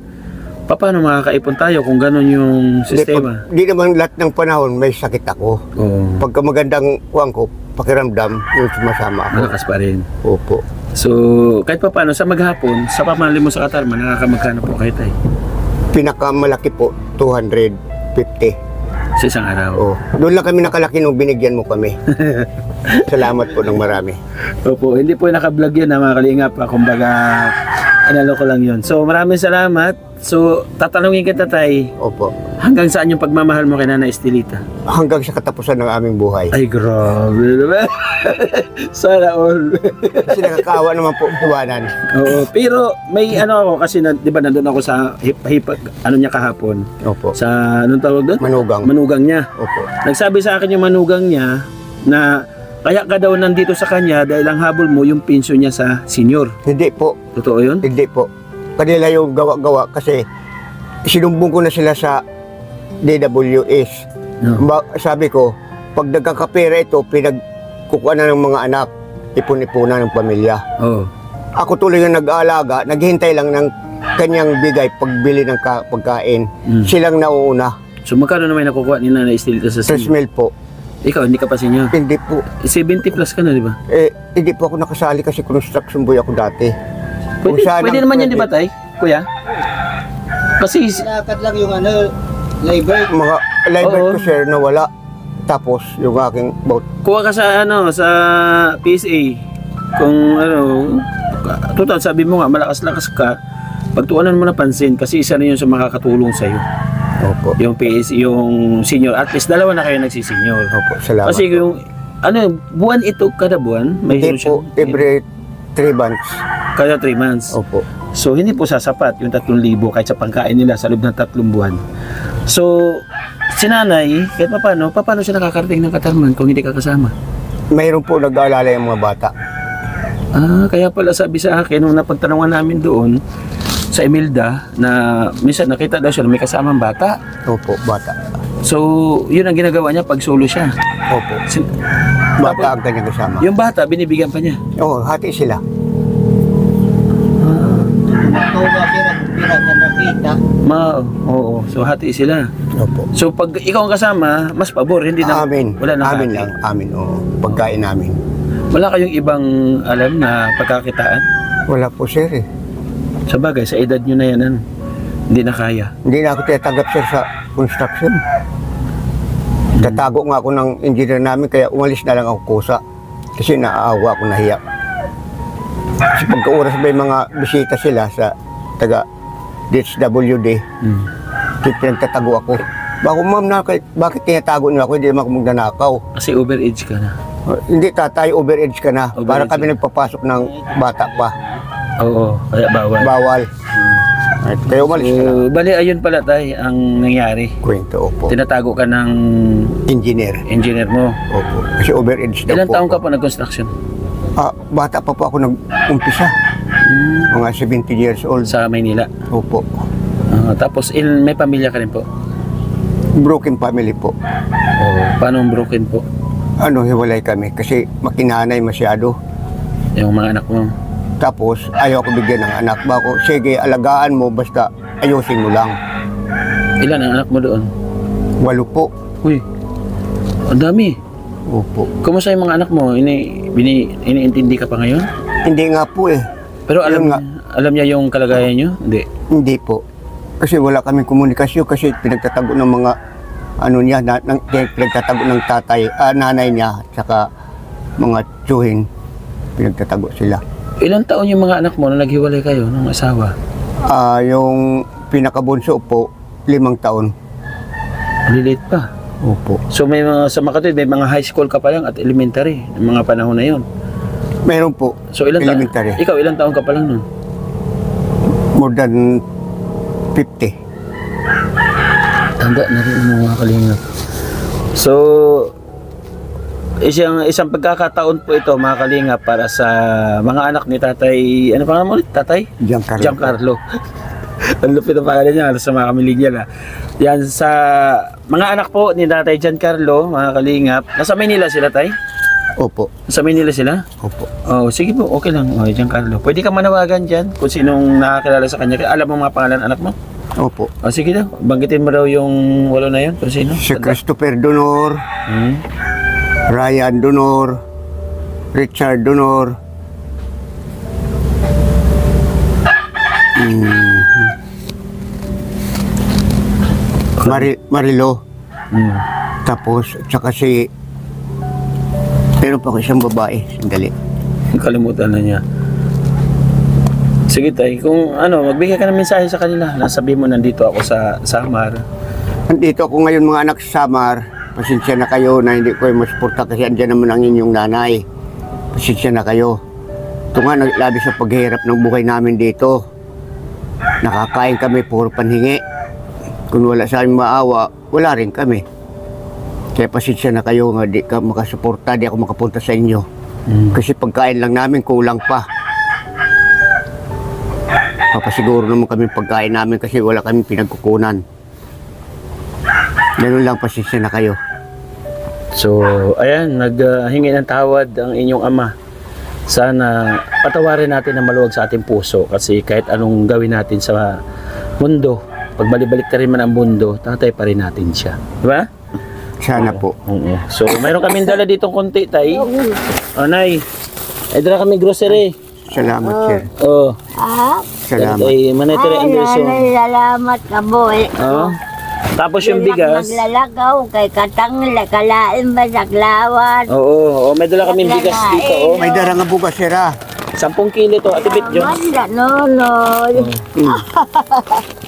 paano makakaipon tayo kung gano'n yung sistema? Di naman lahat ng panahon may sakit ako. Oh, Pagka magandang kuwang ko, pakiramdam, yung sumasama ako. malakas pa rin. Opo. So, kahit paano, sa maghapon, sa pamalimos sa Katarman, nakakamagkano po kayo tayo? Pinakamalaki po, 250. Sa isang araw. Oh, doon lang kami nakalaki nung binigyan mo kami. Salamat po ng marami. Opo, hindi po naka-vlog yan, mga kalingap. Kumbaga, inalo ko lang yun. So, maraming salamat. So, tatanungin kita, tay, Opo. hanggang saan yung pagmamahal mo kay Nanay Estelita? Hanggang sa katapusan ng aming buhay. Ay, grabe naman. Sana all. Kasi nakakaawa naman po iwanan. Oo, pero may ano ako kasi di ba nandun ako sa ano niya kahapon. Opo. Sa anong tawag doon? Manugang. Manugang niya. Opo. Nagsabi sa akin yung manugang niya na kaya ka daw nandito sa kanya dahil ang habol mo yung pensyon niya sa senior. Hindi po. Totoo yun? Hindi po. Kanila yung gawa-gawa kasi sinumbong ko na sila sa DWS. No. Sabi ko, pag nagkakapera ito, pinagkukuha na ng mga anak, ipon-ipunan ng pamilya. Oo. Ako tuloy yung nag-aalaga, naghihintay lang ng kanyang bigay pagbili ng pagkain. Silang nauuna. So magkano naman nakukuha ni Nanay Estelita sa 3 senior? mil po. Ikaw, hindi ka pa senior. Hindi po. 70 plus ka na, di ba? Hindi po ako nakasali kasi construction boy ako dati. Kung Pwede, saan pwede ang naman yan, di ba, tay? Kuya? Kasi Lakad lang yung labor. Mga live Oo. ko, sir, nawala. Tapos, yung aking boat. kuha ka sa sa PSA. Kung total sabi mo nga malakas-lakas ka, pagtuunan mo na pansin kasi isa na yun sa makakatulong sa iyo. Opo. Yung PSA, yung senior, at least dalawa na kayo nagsi-senior. Opo, salamat. Kasi yung buwan ito kada buwan, may Hindi po, every 3 months. kada 3 months. Opo. So hindi po sasapat yung 3,000 kahit sa pangkain nila sa loob ng 3 buwan. So si nanay, kahit paano siya nakakarating ng Katarman kung hindi ka kasama? Mayroon po nag-aalala yung mga bata. Kaya pala sabi sa akin nung napagtanungan namin doon sa Imelda na minsan nakita daw siya na may kasamang bata. Opo, bata. So yun ang ginagawa niya pag solo siya. Opo. Bata ang kanyang kasama. Yung bata binibigyan pa niya. Oo, hati sila. Oo. So hati sila. Opo. So pag ikaw ang kasama, mas pabor, hindi na. Amin. Wala na Amin hati. lang. Amin, oo. Pagkain namin. Wala kayong ibang alam na pagkakitaan? Wala po, sir, eh. Sa bagay, sa edad nyo na yan, hindi na kaya. Hindi na ako tinatanggap, sir, sa construction. Tatago nga ako ng engineer namin, kaya umalis na lang ako kusa. Kasi naaawa ako, nahiya. Kasi pagka-oras may mga bisita sila sa taga DHWD, pinagtatago ako. Ma'am, bakit tinatago niyo ako? Hindi naman ako magnanakaw. Kasi overage ka na. Hindi, tatay, overage ka na. Overage Para ka. kami nagpapasok ng bata pa. Oo, kaya bawal. Bawal. At kaya umalis ka na. So, bali, ayun pala tay, ang nangyari. Kwento, opo. Tinatago ka ng Engineer. engineer mo. Opo. Kasi overage daw Ilang po taong ka ako. po nag-construction? Bata pa po ako nag-umpisa. Mga 17 years old. Sa Maynila. Opo. Tapos, may pamilya ka rin po? Broken family po. Paano ang broken po? Hiwalay kami kasi makinanay masyado. Yung mga anak mo? Tapos, ayaw ko bigyan ng anak. Bako, sige, alagaan mo, basta ayusin mo lang. Ilan ang anak mo doon? 8 po. Uy, ang dami. Opo. Kumusta yung mga anak mo? Iniintindi ka pa ngayon? Hindi nga po eh. Pero Yun nga. alam niya yung kalagayan niyo? Hindi. Hindi po. Kasi wala kaming komunikasyon kasi pinagtatago ng mga pinagtatago ng nanay niya at saka mga tsuhin. Pinagtatago sila. Ilang taon yung mga anak mo na naghiwalay kayo ng asawa? Yung pinakabunso po, 5 taon. Maliliit pa. Opo. So may mga sa Makatwid, may mga high school ka pa lang at elementary, ng mga panahon na yon. Meron po. So ilang taon? Elementary. Ikaw, ilang taon ka pa lang nun? More than 50. Tanda na rin mo mga kalingap. So, isang pagkakataon po ito mga kalinga para sa mga anak ni Tatay, ano pangalan mo ulit? Tatay? Giancarlo. Giancarlo. Ang lupit ang pangalan niya, sa mga kamiligyan ha. Yan sa mga anak po ni Tatay Giancarlo, mga kalingap. Nasa Manila sila, Tay? Opo. Nasa Manila sila? Opo. Oh, sige po, okay lang. Oh, Giancarlo. Pwede ka manawagan dyan kung sinong nakakilala sa kanya. Alam mo mga pangalan anak mo? Opo. Oh, sige daw. Banggitin mo daw yung 8 na yun. Pero sino? Si Christopher Donor, Ryan Donor, Richard Donor, Marilo. Tapos, tsaka si pero pa ko isang babae. Sandali. Kalimutan na niya. Sige Tay, kung ano, magbigay ka ng mensahe sa kanila. Nasabi mo nandito ako sa Samar. Nandito ako ngayon mga anak sa Samar. Pasensya na kayo na hindi ko masuporta kasi andyan naman ang inyong nanay. Pasensya na kayo. Ito nga, naglabi sa paghihirap ng buhay namin dito. Nakakain kami puro panhingi. Kung wala sa aming maawa, wala rin kami. Kaya pasensya na kayo nga di ka makasuporta, di ako makapunta sa inyo. Kasi pagkain lang namin, kulang pa. Papasiguro naman kami pagkain namin kasi wala kami pinagkukunan. Ganun lang, pasensya na kayo. So, ayan, naghingi ng tawad ang inyong ama. Sana patawarin natin ang maluwag sa ating puso kasi kahit anong gawin natin sa mundo, pag balibalik na rin man ang mundo, tatay pa rin natin siya. Diba? Sana po. So, mayroon kaming dala ditong konti, Tay. O, Nay. Ay, dala kami grocery. Salamat, sir. Oh. Salamat. Ay, Manay Tere Anderson. Salamat ka, boy. Oh. Tapos yung bigas. Maglalagaw kay Katang, kalain ba sa klawan? Oo, may dala kaming bigas dito. Oh. May dara nga bukas, sir, ha? 10 kilo to, Ate Bit, John. No.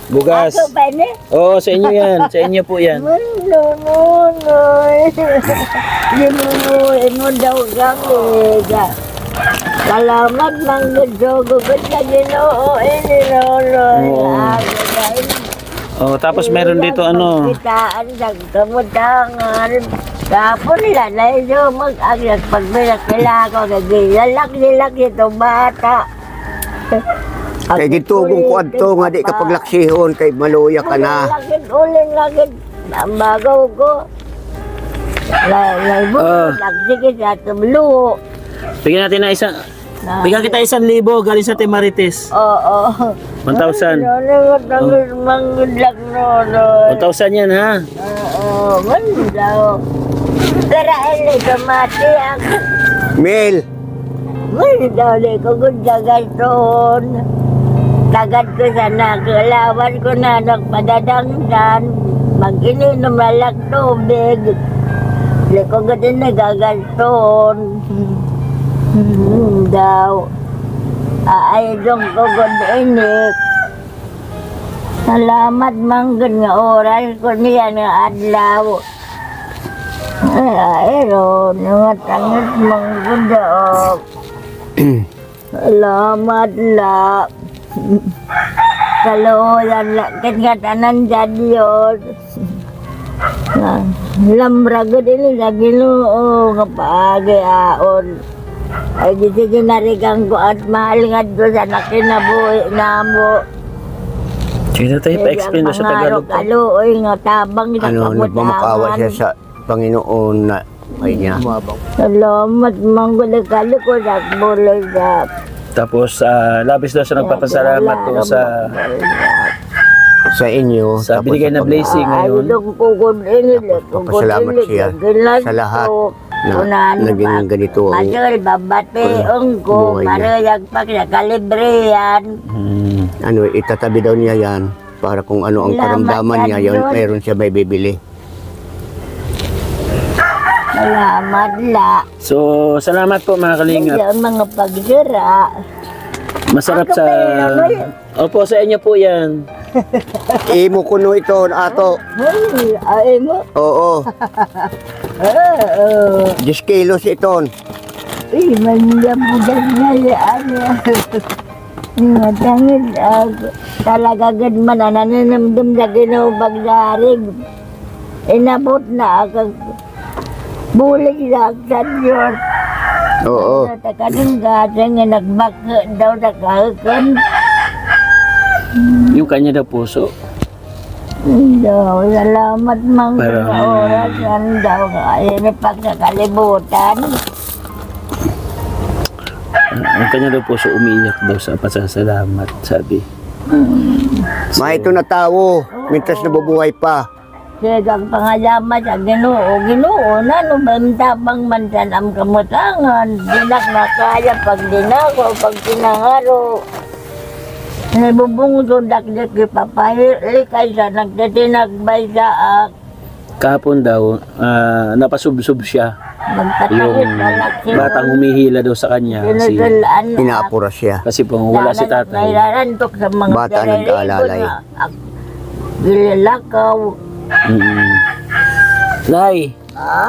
Bugas. Ako pa ni? Oo, sa inyo yan. Sa inyo po yan. No. Imo daw gang. Salamat mang gudyo sa Ginoo Oh, tapos meron dito ano. Kitaan sa kamutangan. Tapos nila na ito mag-aglag pagbinak ko. Lalak ito bata. Kay gitugong ko adto nga di ka paglaksihon kay maluya ka na. Uling-lagit. Ang bagaw ko. Lagsige sa tumluho. Bigyan natin na isang. Bigyan kita 1,000 galing sa Timarites. Oo. 1,000. 1,000 yan ha. Oo, mandaw. Karain ito mati ako. Mel, Mandaw na ko kung dagaston. Tagad ko sa nakalawan ko na nagpadadangdan. Mag-ininom na lang tubig. Hindi ko ganun nagagaston. Daw. Aayong ko gud inik. Salamat manggod nga oras ko niya nga adlaw. Ayro, nangatangat manggod daw. Salamat la. Kaluyan la katanan Diyos. Lamragod ini sa Ginoo nga pag-aon. Ay di narigang ko at mahal nga doon sa nakinabuhi namo. Sige na tayo, pa-explain na sa Tagalog. Kaluoy nga tabang sa kamutangan. nagmamakawa siya sa Panginoon na ay niya. Salamat mangguli kaliko sa buloy sa. Tapos, labis daw siya nagpapasalamat po Sa inyo. sa binigay na blessing ngayon. Ayun kukod inilit. Papasalamat siya sa lahat na naging ganito ang Masal babateong ko. buhay niya. Marayag pag nakalibriyan. Ano, itatabi daw niya yan para kung ano ang Salamat, karamdaman niya, yun, Lord. mayroon siya may bibili. Salamat la. So, salamat po mga kalingap. Yan mga pagsira. Masarap sa... Opo, sa inyo po yan. Imo kuno ito, ato. Ay mo. Oo, 10 kilos ito. Uy, manila mo dyan na yan. Matangin ako. Talaga gad man na nananamdam na ginubag darig. Inabot na ako. Bulig lang sa Diyos. Oo. Takalingga, nga nagbaka daw na kahakan. Yung kanya daw puso. Daw, salamat mang Parang- sa oras. Yan daw, ayun yung pagkakalibutan. Yung kanya daw puso umiiyak daw sa pasasalamat, sabi. Mahito na tao, mintas nabubuhay pa. Sigang pangalaman sa Ginoo na no bang mansan ang kamutangan. Dinak na kaya pag dinako, pag tinangaro. Nabubungod dakdik ipapahilikay sa nagtitinagbay sa Kahapon daw, napasubsob siya. magtatakit Yung na laksi. batang humihila daw sa kanya. Kasi, Sinusulaan na. Inaapura siya. kasi po wala si tatay. Nairarantok sa mga Bata nag-aalalay. Gililakaw. Nay,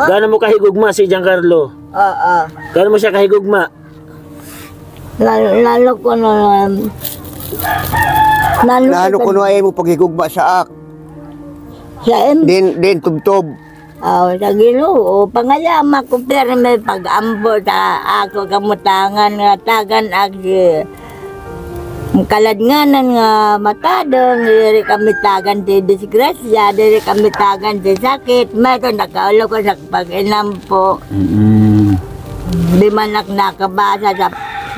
gaano mo kahigugma si Giancarlo? Oo. Gaano mo siya kahigugma? Lalo ko na Lalo ko na mo paghigugma sa ak. sa Din tubtob. sa Ginoo, pangayama ko pero may pag-ambo sa ako kamutangan nga tagan agi kaladnganan nga matadong diri kami tagan di disgrasya, diri kami tagan di sakit, may to nakaulo ko sa pag-inampo. Di man nakabasa sa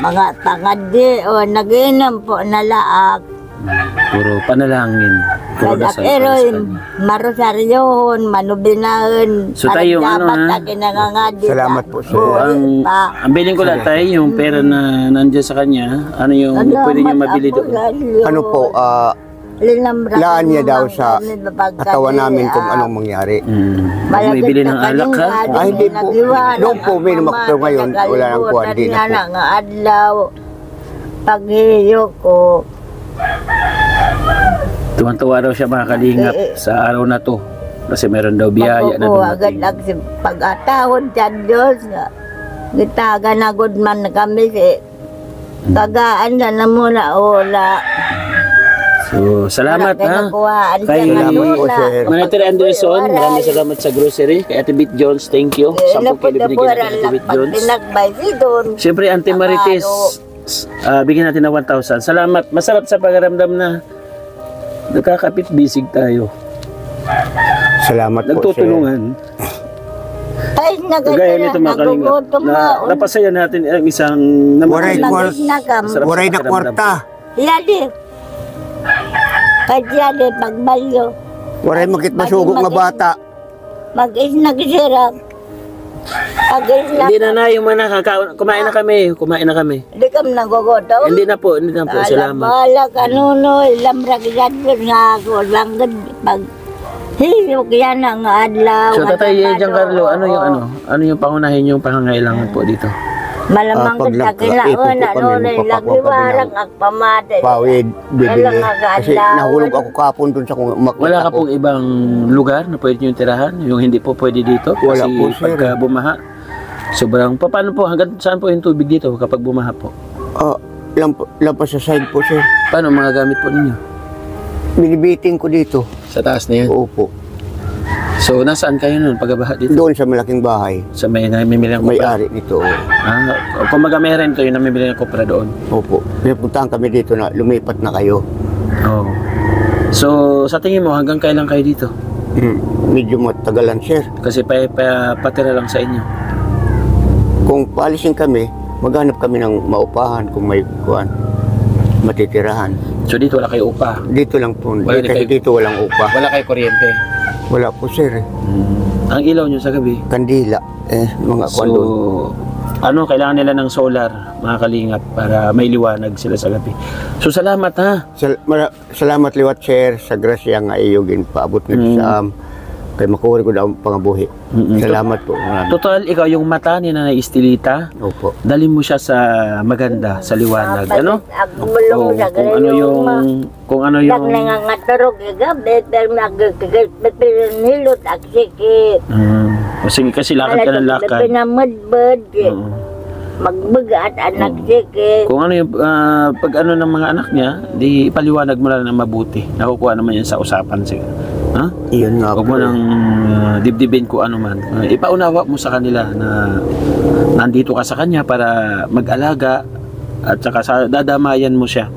mga tangadi o nag-inam po na laak. Puro panalangin. Puro Kaya dasal pero para sa kanya. marosaryohon, manubinahan, So tayo, ano, ha? Salamat po, sir. Ang bilin ko lang tayo, yung pera na nandiyan sa kanya, ano yung pwede niyo mabili doon? Ano po, laan niya daw sa katawan namin kung anong mangyari. May bili ng alak ha? Ay, hindi po. Doon po, may namakto ngayon. Wala nang kuwan, di na po. Nga adlaw, paghiyo ko, Tuwan-tuwa daw siya mga kalingap sa araw na to. Kasi meron daw biyaya na makukuha agad dumating. lang si pag-atahon sa Diyos. Gitaga na good man na kami si kagaan na muna ola. So, salamat ha. Kay Salamat po, sir. Manager Anderson, maraming salamat sa grocery. Kay Ate Bit Jones, thank you. 10 kilo binigyan natin Ate Bit Jones. Pinagbay si Don. Siyempre, Auntie Marites, bigyan natin ng 1,000. Salamat. Masarap sa pagaramdam na nakakapit-bisig tayo. Salamat po, sir. Nagtutulungan. Ay, Kagaya nito mga kalingap. Napasaya natin ang isang Waray Masarap na sa kwarta. Yadi. Kaya di pagbalyo. Waray makit masugok nga bata. Mag-is nagsirap. Hindi na na yung mga kumain na kami. Kumain na kami. Hindi kami nagogoto. Hindi na po. Hindi na po. Salamat. Bala kanuno, ilam ragyat nga ako langgad pag hilok yan ang adlaw. So Tatay Giancarlo, ano yung pangunahin yung pangangailangan po dito? Malamang pag kita kilaon, nagkaipo po kami, ano, magpapakuha lagiwarang kami ang pamate. Pawid, bibili. Kailang aga Kasi adlaw. nahulog ako kapon dun sa kung umakyat Wala ka ako. pong ibang lugar na pwede nyo tirahan? Yung hindi po pwede dito? Wala Kasi po, sir. pagka bumaha, sobrang, paano po, hanggang saan po yung tubig dito kapag bumaha po? Lampas sa side po, sir. Paano mga gamit po ninyo? Binibiting ko dito. Sa taas na yan? Opo. So, nasaan kayo nun pagbaha dito? Doon sa malaking bahay. Sa may namimili ng kopra? May-ari nito. Kung maga may rent kayo, namimili ng kopra doon? Opo. Pinapuntahan kami dito na lumipat na kayo. Oo. So, sa tingin mo, hanggang kailan kayo dito? Medyo matagalan, sir. Kasi patira lang sa inyo. Kung paalisin kami, maghanap kami ng maupahan kung may kuan, matitirahan. So, dito wala kayo upa? Dito lang po. Wala Kasi kayo- dito walang upa. Wala kayo kuryente? Wala po, sir. Ang ilaw nyo sa gabi? Kandila. Mga kuan doon. So, kailangan nila ng solar, mga kalingap, para may liwanag sila sa gabi. So, salamat ha. Salamat liwat, sir, sa grasya nga iyogin paabot nito sa kay makuha ko daw pangabuhi. Salamat po. Marami. Total, ikaw yung mata ni Nanay Estelita, Opo. dalhin mo siya sa maganda, sa liwanag, ano? Agmulong Oo, sa kung ano yung nangangaturog gabi, pero nagkakilot at sikit. Sige, kasi lakad ka ng lakad. Pinamudbud, magbugat at nagsikit. Kung ano yung pag ano ng mga anak niya, di ipaliwanag mo lang na mabuti. Nakukuha naman yan sa usapan. Ha? Iyon nga Huwag po. mo nang dibdibin ko ano man. Ipaunawa mo sa kanila na nandito ka sa kanya para mag-alaga at saka dadamayan mo siya.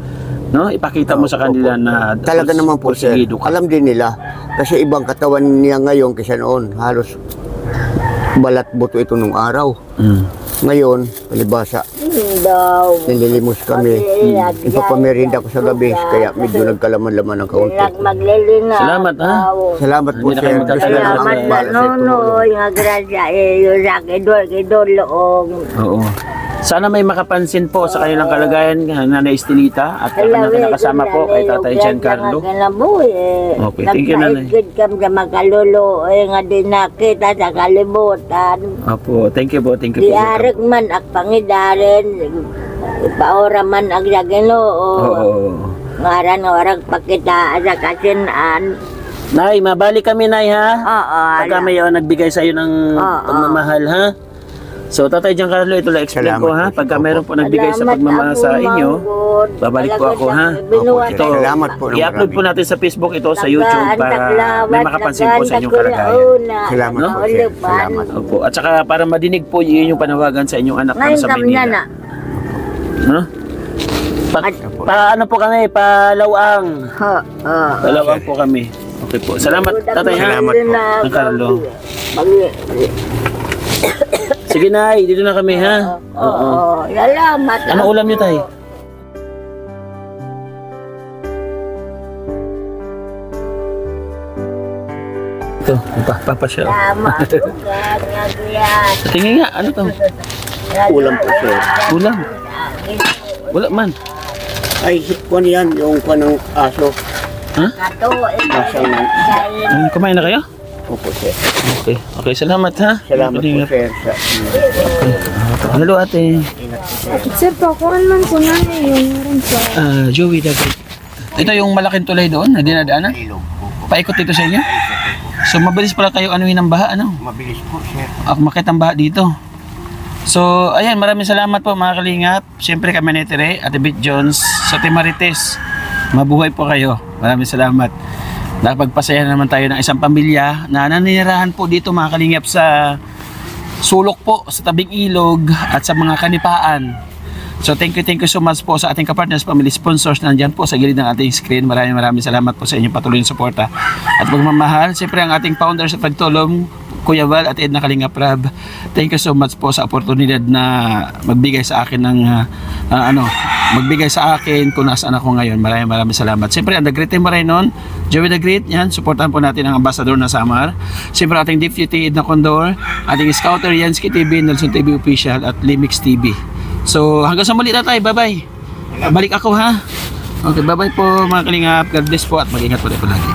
No? Ipakita mo sa kanila na Talaga naman po, sir. porsigido ka. Alam din nila. Kasi ibang katawan niya ngayon kaysa noon. Halos balat buto ito nung araw. Ngayon, palibasa, Daw. nililimos kami. Ipapamerinda ko sa gabi, kaya medyo nagkalaman-laman ng kaunti. Maglilinga. Salamat, ha? Salamat po, Hindi na sir. kayo magkasalamat. Salamat Salamat, na sir, tumulong. nonoy. Nga grasya iyo sa kidol-loong. Oo. Sana may makapansin po sa kanilang kalagayan Nanay Estelita at kanilang nakasama po kay Tatay Giancarlo. Okay, thank you, Nanay. Nagpaikid kami sa makalulu. Nga din nakita sa kalibutan. Opo, thank you po. Diarik man ak pangidarin. Ipaora man ak sa Ginoo. Oo. Ngaran orang pakita sa kasinaan. Nay, mabalik kami, Nay, ha? Oo, Pagka may nagbigay sa iyo ng Oo. pagmamahal, ha? So, Tatay Giancarlo, ito lang explain ko, ha? Salamat po, Pagka sir. meron po nagbigay sa pagmamahal sa inyo, babalik po ako, ha? Ito, Salamat po ng i-upload po marami. natin sa Facebook ito, sa YouTube, para may makapansin po sa inyong kalagayan. Salamat No? po, sir. Salamat. Opo. At saka para madinig po yun yung panawagan sa inyong anak Ngayon sa kami Maynila. na. No? Ano po kami? Palawang. Palawang po kami. Okay po. Salamat, Tatay, ha? Salamat po. Giancarlo. Sige, Nay. Dito na kami, ha? Oo. Salamat. Ano ulam niyo, Tay? Ito, papasya. Salamat. Tingin nga, ano to? Ulam po, sir. Ulam. Wala man. Ay, kung yan, yung kanang aso. Ha? Asang nan. Kumain na kayo? Opo, sir. Okay. Okay, salamat, ha? Salamat po, Ingat. sir. Hello, ate. Sir, pakuan man ko na yung meron sa... Joey, David. Ito yung malaking tulay doon na dinadaanan? Paikot dito sa inyo? So, mabilis pala kayo anuhin ng baha, ano? Mabilis po, sir. Makita ang baha dito. So, ayan, maraming salamat po mga kalingap. Siyempre kami ni Tere, Ate Bit Jones, sa Timarites. Mabuhay po kayo. Maraming salamat. Nakapagpasaya naman tayo ng isang pamilya na naninirahan po dito mga kalingap sa sulok po, sa tabing ilog at sa mga kanipaan. So thank you so much po sa ating kapartners, family sponsors nandyan po sa gilid ng ating screen. Maraming salamat po sa inyong patuloy na suporta at pagmamahal. Siyempre ang ating founders sa pagtulong, Kuya Val at Edna Kalinga Prab. Thank you so much po sa oportunidad na magbigay sa akin ng magbigay sa akin kung nasaan ako ngayon. Maraming salamat. Siyempre ang The Great Team Marainon, Joey The Great, yan, supportahan po natin ang ambassador na Samar. Siyempre ating Deputy Edna Condor, ating Scouter Yansky TV, Nelson TV Official at Limix TV. So hanggang sa muli na tayo, bye bye. Balik ako, ha. Okay, bye bye po mga kalingap. God bless po at mag-ingat po tayo lagi.